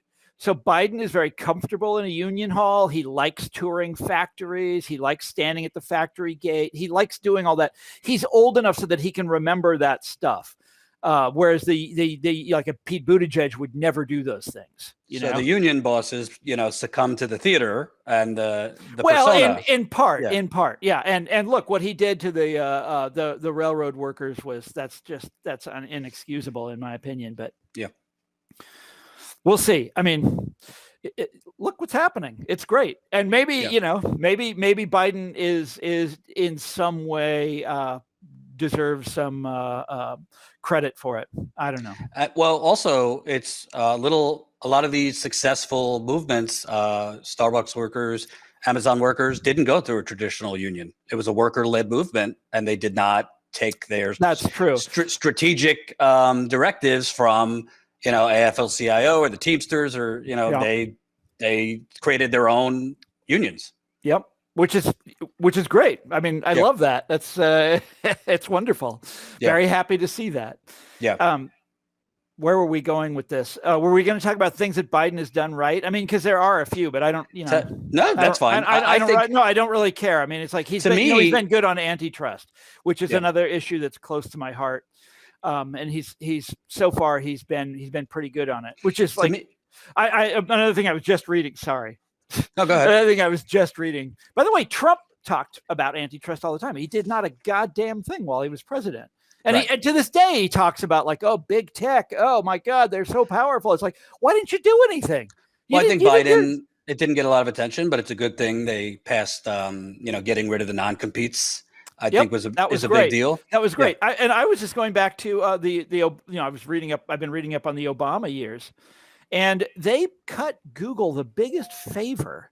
Biden is very comfortable in a union hall. He likes touring factories. He likes standing at the factory gate. He likes doing all that. He's old enough so that he can remember that stuff. Whereas the like a Pete Buttigieg would never do those things. So the union bosses, succumb to the theater and the persona. in part, yeah. And look, what he did to the railroad workers that's inexcusable in my opinion. But yeah, we'll see. I mean, look what's happening. It's great, and maybe maybe Biden is in some way deserves some credit for it. I don't know. Well, also it's a lot of these successful movements, Starbucks workers, Amazon workers didn't go through a traditional union. It was a worker-led movement, and they did not take their strategic directives from AFL-CIO or the Teamsters, or they created their own unions. Yep. Which is great. I mean, I love that. That's it's wonderful. Yeah. Very happy to see that. Yeah. Where were we going with this? Were we going to talk about things that Biden has done right? I mean, because there are a few, but I don't. No, that's fine. I don't really care. I mean, it's like he's been good on antitrust, which is another issue that's close to my heart. And he's so far he's been pretty good on it, which is like another thing I was just reading. Sorry. No, go ahead. Another thing I was just reading. By the way, Trump talked about antitrust all the time. He did not a goddamn thing while he was president. And, and to this day, he talks about like, oh, big tech. Oh, my God, they're so powerful. It's like, why didn't you do anything? I think Biden, it didn't get a lot of attention, but it's a good thing they passed, getting rid of the non-competes. I think was a big deal. That was great. Yeah. I was just going back to I've been reading up on the Obama years. And they cut Google the biggest favor.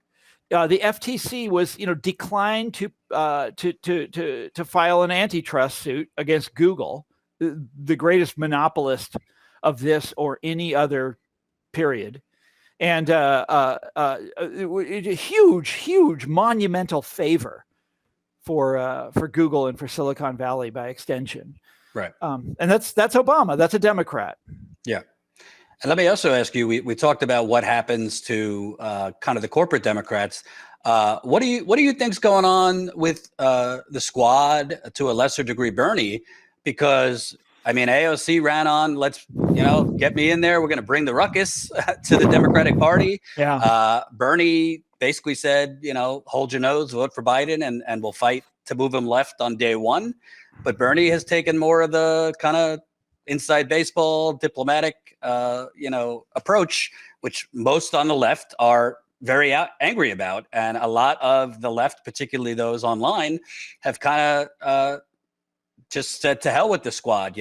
The FTC was, declined to file an antitrust suit against Google, the greatest monopolist of this or any other period, and a huge monumental favor for Google and for Silicon Valley by extension. Right. And that's Obama. That's a Democrat. Yeah. And let me also ask you, we talked about what happens to kind of the corporate Democrats. What do you think's going on with the squad, to a lesser degree Bernie? Because I mean, AOC ran on, let's get me in there. We're going to bring the ruckus to the Democratic Party. Yeah. Bernie basically said, hold your nose, vote for Biden, and we'll fight to move him left on day one. But Bernie has taken more of the kind of inside baseball, diplomatic, approach, which most on the left are very angry about. And a lot of the left, particularly those online, have kind of just said to hell with the squad.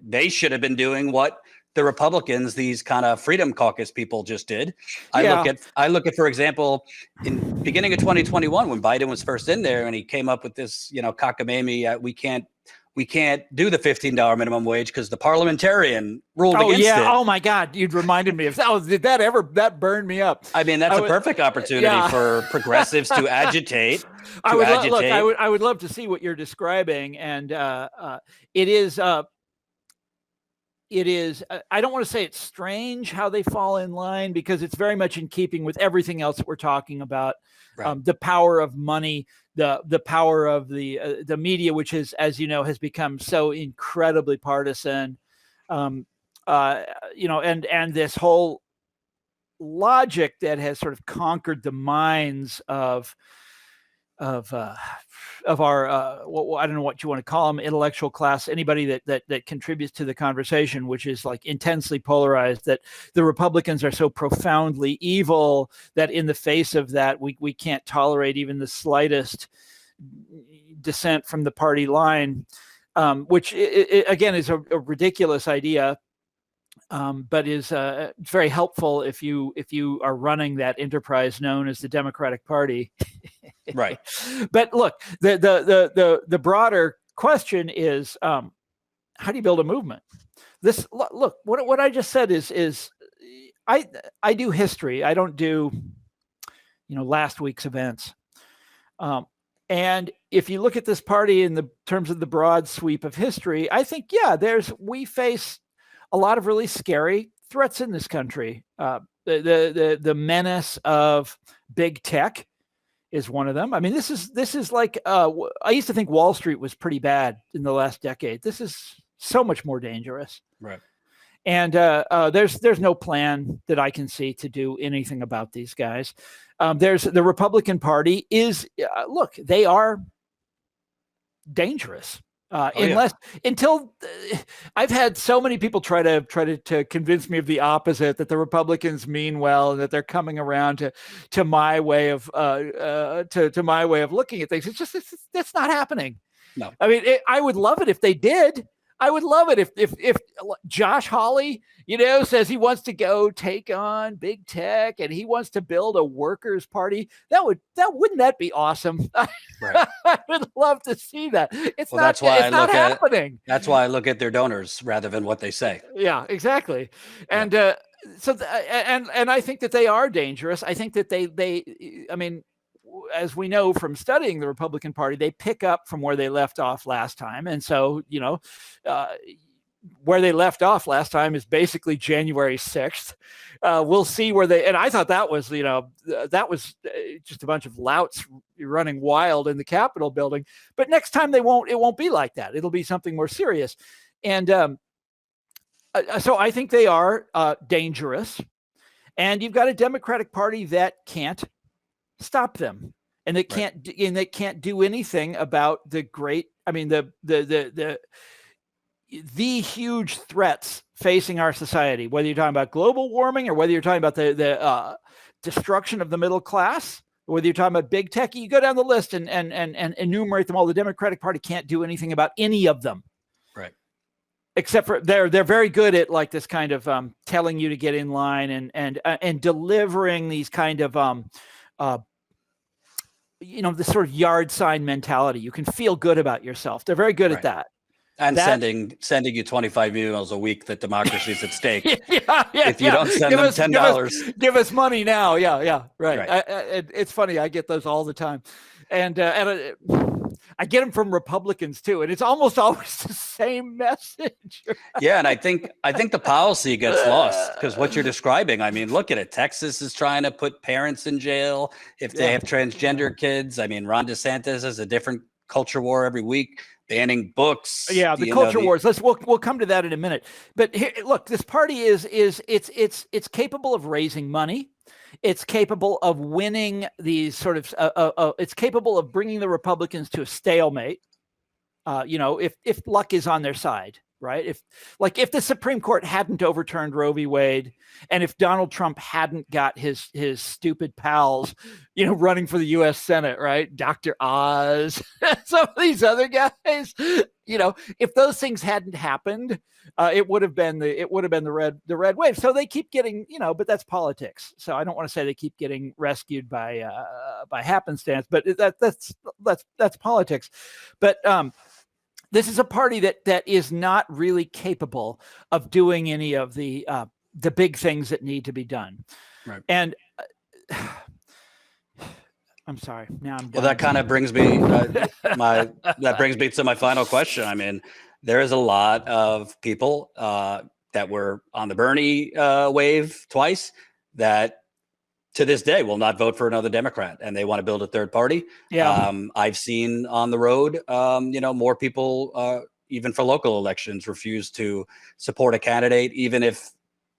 They should have been doing what the Republicans, these kind of Freedom Caucus people, just did. I look at, for example, in beginning of 2021, when Biden was first in there and he came up with this, cockamamie, we can't do the $15 minimum wage because the parliamentarian ruled against it. Oh my God. You'd reminded me of that. That burned me up. I mean, that's a perfect opportunity for progressives to agitate. I would love to see what you're describing. And it is, I don't want to say it's strange how they fall in line, because it's very much in keeping with everything else that we're talking about. Right. The power of money, the power of the media, which is, as you know, has become so incredibly partisan, and this whole logic that has sort of conquered the minds of our I don't know what you want to call them, intellectual class, anybody that contributes to the conversation, which is like intensely polarized, that the Republicans are so profoundly evil that in the face of that we can't tolerate even the slightest dissent from the party line, which again is a ridiculous idea, but is very helpful if you are running that enterprise known as the Democratic Party. Right. But look, the broader question is, how do you build a movement? What I just said is I do history. I don't do last week's events. And if you look at this party in the terms of the broad sweep of history, I think, we face a lot of really scary threats in this country. The menace of big tech is one of them. I mean, this is like I used to think Wall Street was pretty bad in the last decade. This is so much more dangerous. Right. And there's no plan that I can see to do anything about these guys. There's the Republican Party is look, they are dangerous. Until I've had so many people try to convince me of the opposite, that the Republicans mean well and that they're coming around to my way of to my way of looking at things. That's not happening. No, I mean, I would love it if they did. I would love it if Josh Hawley, says he wants to go take on big tech and he wants to build a workers' party. Wouldn't that be awesome? Right. I would love to see that. It's not happening. That's why I look at their donors rather than what they say. Yeah, exactly. And and I think that they are dangerous. I think that I mean, as we know from studying the Republican Party, they pick up from where they left off last time. And so, where they left off last time is basically January 6th. We'll see where and I thought that was, that was just a bunch of louts running wild in the Capitol building. But next time it won't be like that. It'll be something more serious. And so I think they are dangerous. And you've got a Democratic Party that can't stop them, and they can't do anything about the huge threats facing our society, whether you're talking about global warming or whether you're talking about the destruction of the middle class, or whether you're talking about big tech. You go down the list and enumerate them all. The Democratic Party can't do anything about any of them, right? Except for they're very good at like this kind of telling you to get in line and delivering these kind of the sort of yard sign mentality. You can feel good about yourself. They're very good at that. And sending you 25 emails a week that democracy's at stake. If you don't send them $10, give us money now. Yeah, right. It's funny. I get those all the time, and I get them from Republicans too, and it's almost always the same message. Yeah, and I think the policy gets lost because what you're describing. I mean, look at it. Texas is trying to put parents in jail if they have transgender kids. I mean, Ron DeSantis has a different culture war every week, banning books. Yeah, the culture wars. We'll come to that in a minute. But here, look, this party it's capable of raising money. It's capable of winning these sort of. It's capable of bringing the Republicans to a stalemate. If luck is on their side, right? If the Supreme Court hadn't overturned Roe v. Wade, and if Donald Trump hadn't got his stupid pals, running for the U.S. Senate, right? Dr. Oz, some of these other guys, if those things hadn't happened, it would have been the red wave. So they keep getting, but that's politics. So I don't want to say they keep getting rescued by happenstance, but that's politics. But this is a party that is not really capable of doing any of the big things that need to be done. Right. And I'm sorry. Now I'm done. Well, that kind of brings me to my final question. I mean, there is a lot of people that were on the Bernie wave twice that to this day will not vote for another Democrat, and they want to build a third party. Yeah. I've seen on the road, more people, even for local elections, refuse to support a candidate, even if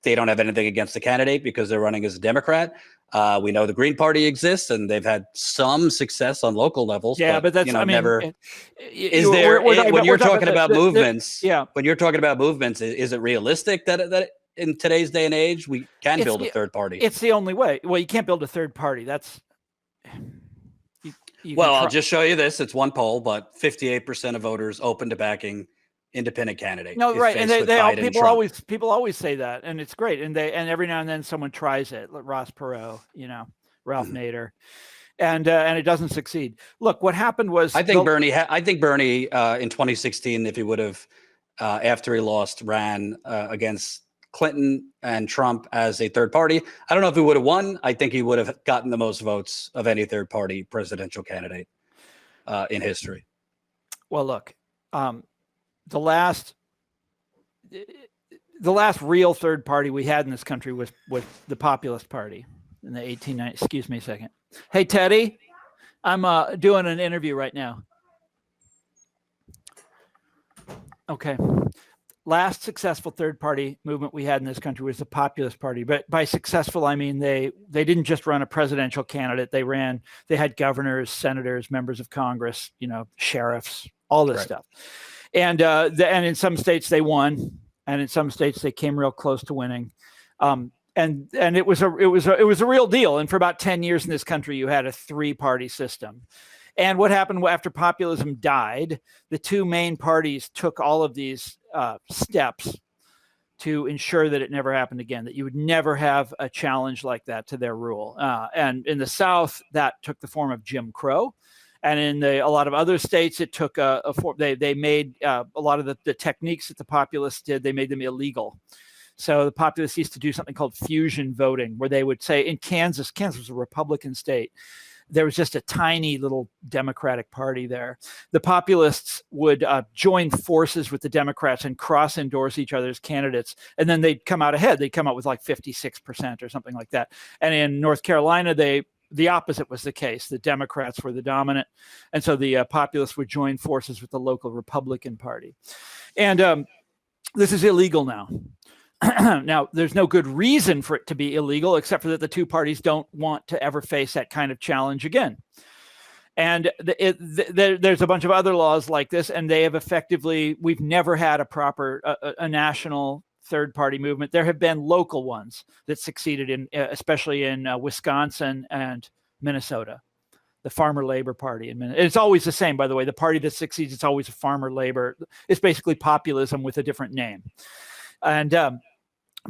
they don't have anything against the candidate because they're running as a Democrat. We know the Green Party exists, and they've had some success on local levels. Yeah, but that's never. When you're talking about movements, is it realistic that in today's day and age we can build a third party? It's the only way. Well, you can't build a third party. That's. I'll just show you this. It's one poll, but 58% of voters open to backing independent candidate. No, right, and people always say that, and it's great. And every now and then someone tries it, like Ross Perot, Ralph Nader, and it doesn't succeed. Look, what happened was I think Bernie in 2016, if he would have after he lost, ran against Clinton and Trump as a third party. I don't know if he would have won. I think he would have gotten the most votes of any third party presidential candidate in history. Well, look, the last the last real third party we had in this country was the Populist Party in the 1890s. Excuse me a second. Hey, Teddy, I'm doing an interview right now. Okay. Last successful third party movement we had in this country was the Populist Party. But by successful, I mean they didn't just run a presidential candidate. They had governors, senators, members of Congress, sheriffs, all this stuff. And and in some states they won, and in some states they came real close to winning. And it was a real deal. And for about 10 years in this country, you had a 3-party system. And what happened after populism died, the two main parties took all of these steps to ensure that it never happened again, that you would never have a challenge like that to their rule. And in the South, that took the form of Jim Crow. And in a lot of other states, it took they made a lot of the techniques that the populists did, they made them illegal. So the populists used to do something called fusion voting, where they would say, in Kansas was a Republican state. There was just a tiny little Democratic Party there. The populists would join forces with the Democrats and cross-endorse each other's candidates, and then they'd come out ahead. They'd come out with like 56% or something like that. And in North Carolina, the opposite was the case. The Democrats were the dominant, and so the populists would join forces with the local Republican Party. And this is illegal now. Now, there's no good reason for it to be illegal, except for that the two parties don't want to ever face that kind of challenge again. And there's a bunch of other laws like this, and they have we've never had a proper, a national third-party movement. There have been local ones that succeeded especially in Wisconsin and Minnesota. The Farmer Labor Party. And it's always the same, by the way. The party that succeeds, it's always a farmer labor. It's basically populism with a different name. And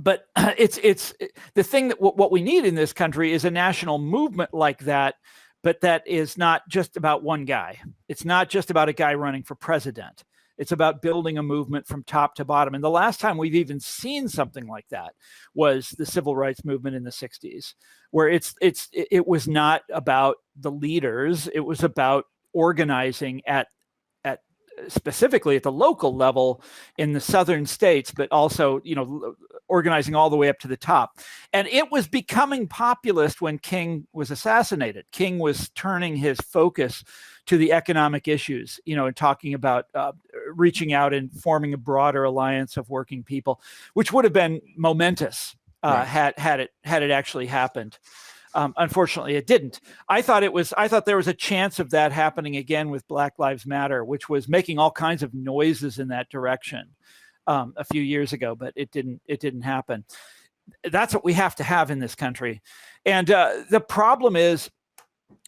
but it's the thing that what we need in this country is a national movement like that, but that is not just about one guy. It's not just about a guy running for president. It's about building a movement from top to bottom. And the last time we've even seen something like that was the civil rights movement in the 60s, where it was not about the leaders. It was about organizing at specifically at the local level in the southern states, but also, organizing all the way up to the top. And it was becoming populist when King was assassinated. King was turning his focus to the economic issues, and talking about reaching out and forming a broader alliance of working people, which would have been momentous had it actually happened. Unfortunately, it didn't. I thought there was a chance of that happening again with Black Lives Matter, which was making all kinds of noises in that direction a few years ago, but it didn't happen. That's what we have to have in this country. And the problem is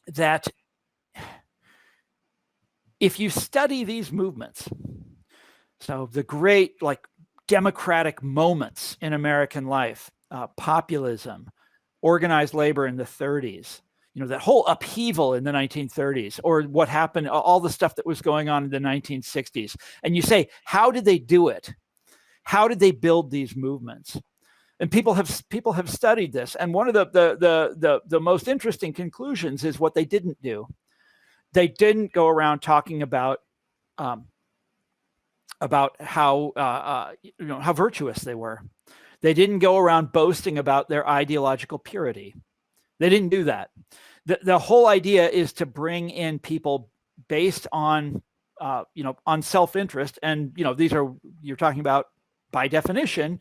that if you study these movements, so the great democratic moments in American life, populism, organized labor in the 30s, that whole upheaval in the 1930s, or what happened, all the stuff that was going on in the 1960s. And you say, how did they do it? How did they build these movements? And people have studied this. And one of the most interesting conclusions is what they didn't do. They didn't go around talking about how virtuous they were. They didn't go around boasting about their ideological purity. They didn't do that. The whole idea is to bring in people based on, on self-interest. And, you're talking about, by definition,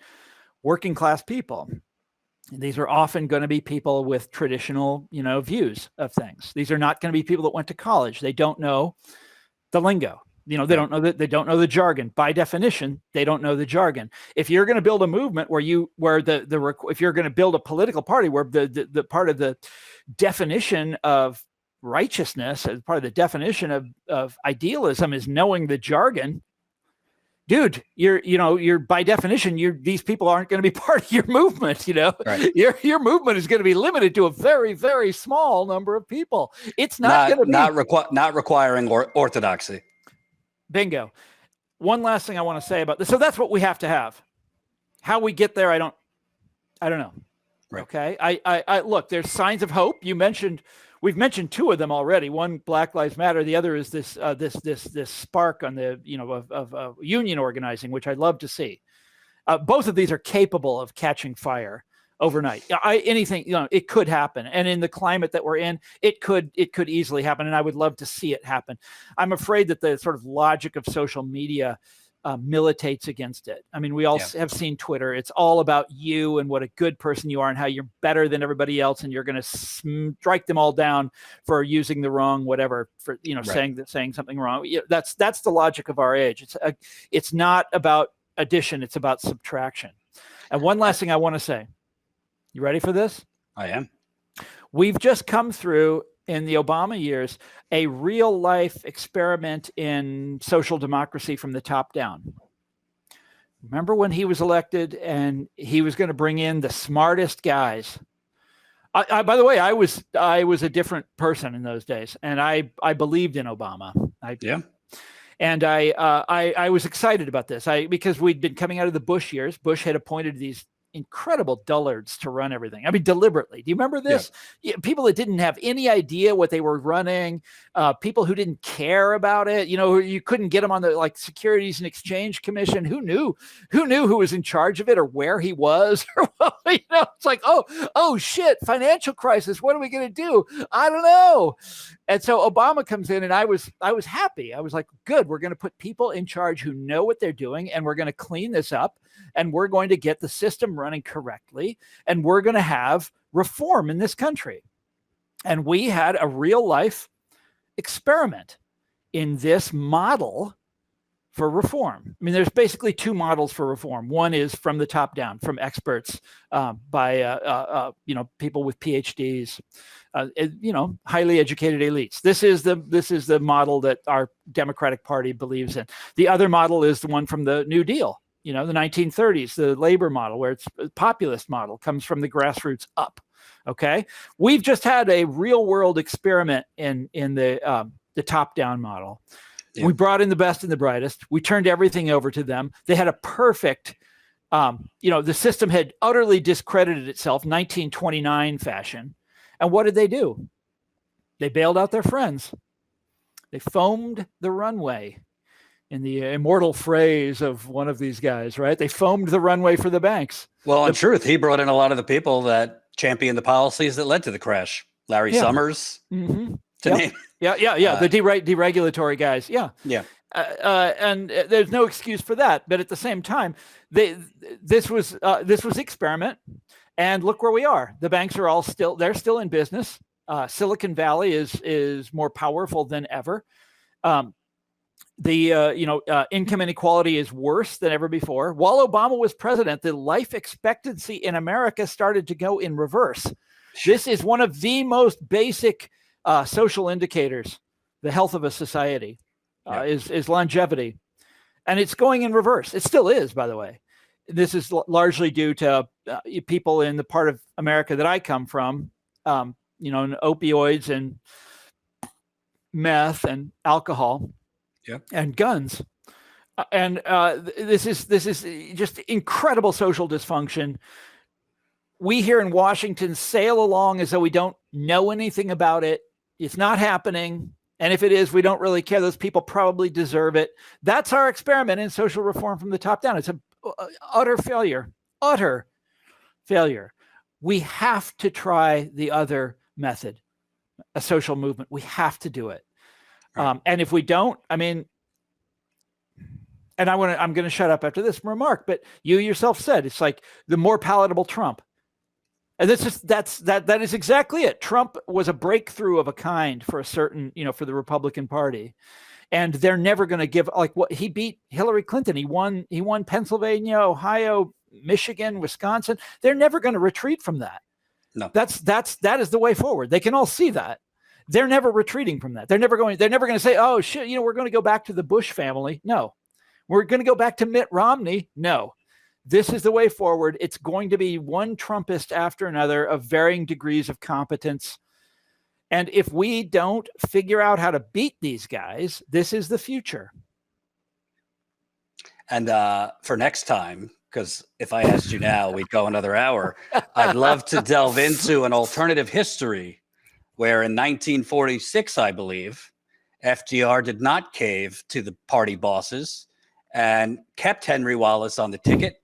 working class people. And these are often going to be people with traditional, views of things. These are not going to be people that went to college. They don't know the lingo. They don't know that. They don't know the jargon. By definition, they don't know the jargon. If you're going to build a movement if you're going to build a political party where the part of the definition of righteousness, as part of the definition of idealism, is knowing the jargon, dude, you're by definition, these people aren't going to be part of your movement. Right. Your movement is going to be limited to a very, very small number of people. It's not going to not requiring orthodoxy. Bingo. One last thing I want to say about this. So that's what we have to have. How we get there, I don't know. Right. Okay. I look, there's signs of hope. We've mentioned two of them already. One, Black Lives Matter. The other is this spark on the, of union organizing, which I'd love to see. Both of these are capable of catching fire overnight. Anything, it could happen. And in the climate that we're in, it could easily happen. And I would love to see it happen. I'm afraid that the sort of logic of social media militates against it. I mean, we all have seen Twitter. It's all about you and what a good person you are and how you're better than everybody else. And you're going to strike them all down for using the wrong, whatever, for, saying something wrong. That's the logic of our age. It's not about addition. It's about subtraction. And one last thing I want to say. You ready for this? I am. We've just come through, in the Obama years, a real life experiment in social democracy from the top down. Remember when he was elected and he was going to bring in the smartest guys? By the way, I was a different person in those days, and I believed in Obama. And I was excited about this because we'd been coming out of the Bush years. Bush had appointed these incredible dullards to run everything. I mean, deliberately. Do you remember this? People that didn't have any idea what they were running, people who didn't care about it. You couldn't get them on the Securities and Exchange Commission. Who knew who was in charge of it or where he was? It's like, oh shit, financial crisis. What are we going to do? I don't know. And so Obama comes in, and I was happy. I was like, good. We're going to put people in charge who know what they're doing, and we're going to clean this up, and we're going to get the system running correctly, and we're going to have reform in this country. And we had a real life experiment in this model for reform. I mean, there's basically two models for reform. One is from the top down, from experts, by people with PhDs, highly educated elites. This is the model that our Democratic Party believes in. The other model is the one from the New Deal. The 1930s, the labor model, where it's a populist model, comes from the grassroots up. Okay, we've just had a real world experiment in the top-down model. Yeah. We brought in the best and the brightest. We turned everything over to them. They had a perfect, the system had utterly discredited itself, 1929 fashion. And what did they do? They bailed out their friends. They foamed the runway, in the immortal phrase of one of these guys, right? They foamed the runway for the banks. Well, in truth, he brought in a lot of the people that championed the policies that led to the crash. Larry Summers, to name. The deregulatory guys. And there's no excuse for that. But at the same time, this was experiment, and look where we are. The banks are they're still in business. Silicon Valley is more powerful than ever. Income inequality is worse than ever before. While Obama was president, the life expectancy in America started to go in reverse. This is one of the most basic social indicators. The health of a society is longevity, and it's going in reverse. It still is, by the way. This is largely due to people in the part of America that I come from, opioids and meth and alcohol. And guns, and this is just incredible social dysfunction. We here in Washington sail along as though we don't know anything about it. It's not happening, and if it is, we don't really care. Those people probably deserve it. That's our experiment in social reform from the top down. It's an utter failure. We have to try the other method, a social movement. We have to do it. And if we don't, I'm going to shut up after this remark, but you yourself said it's like the more palatable Trump. And that is exactly it. Trump was a breakthrough of a kind for a certain, for the Republican Party. And they're never going to give, he beat Hillary Clinton. He won Pennsylvania, Ohio, Michigan, Wisconsin. They're never going to retreat from that. No. That is the way forward. They can all see that. They're never retreating from that. They're never going to say, oh shit, we're going to go back to the Bush family. No. We're going to go back to Mitt Romney. No. This is the way forward. It's going to be one Trumpist after another of varying degrees of competence. And if we don't figure out how to beat these guys, this is the future. And for next time, because if I asked you now, we'd go another hour. I'd love to delve into an alternative history where in 1946, I believe, FDR did not cave to the party bosses and kept Henry Wallace on the ticket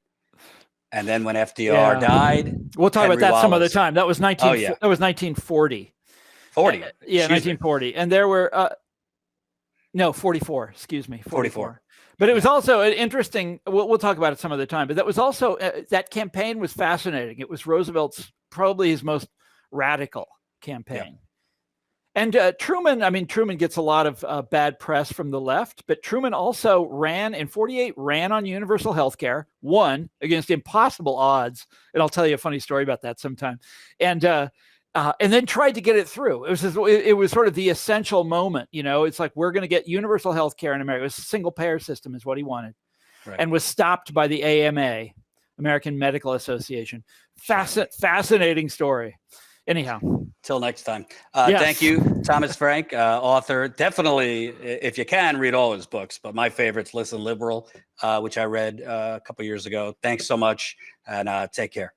And then when FDR died, we'll talk Henry about that some other Wallace. time. That was Oh, yeah. That was 1940. 40. Yeah, Excuse 1940. me. And there were no 44. Excuse me, 44. But it was also an interesting. We'll talk about it some other time. But that was also that campaign was fascinating. It was Roosevelt's probably his most radical campaign. And Truman, I mean, Truman gets a lot of bad press from the left, but Truman also ran in 48, ran on universal health care, won against impossible odds. And I'll tell you a funny story about that sometime. And then tried to get it through. It was sort of the essential moment. You know, it's like, we're going to get universal health care in America. It was a single payer system is what he wanted, and was stopped by the AMA, American Medical Association. Fascinating story. Anyhow, till next time. Thank you, Thomas Frank, author. Definitely, if you can, read all his books. But my favorite's Listen Liberal, which I read a couple years ago. Thanks so much, and take care.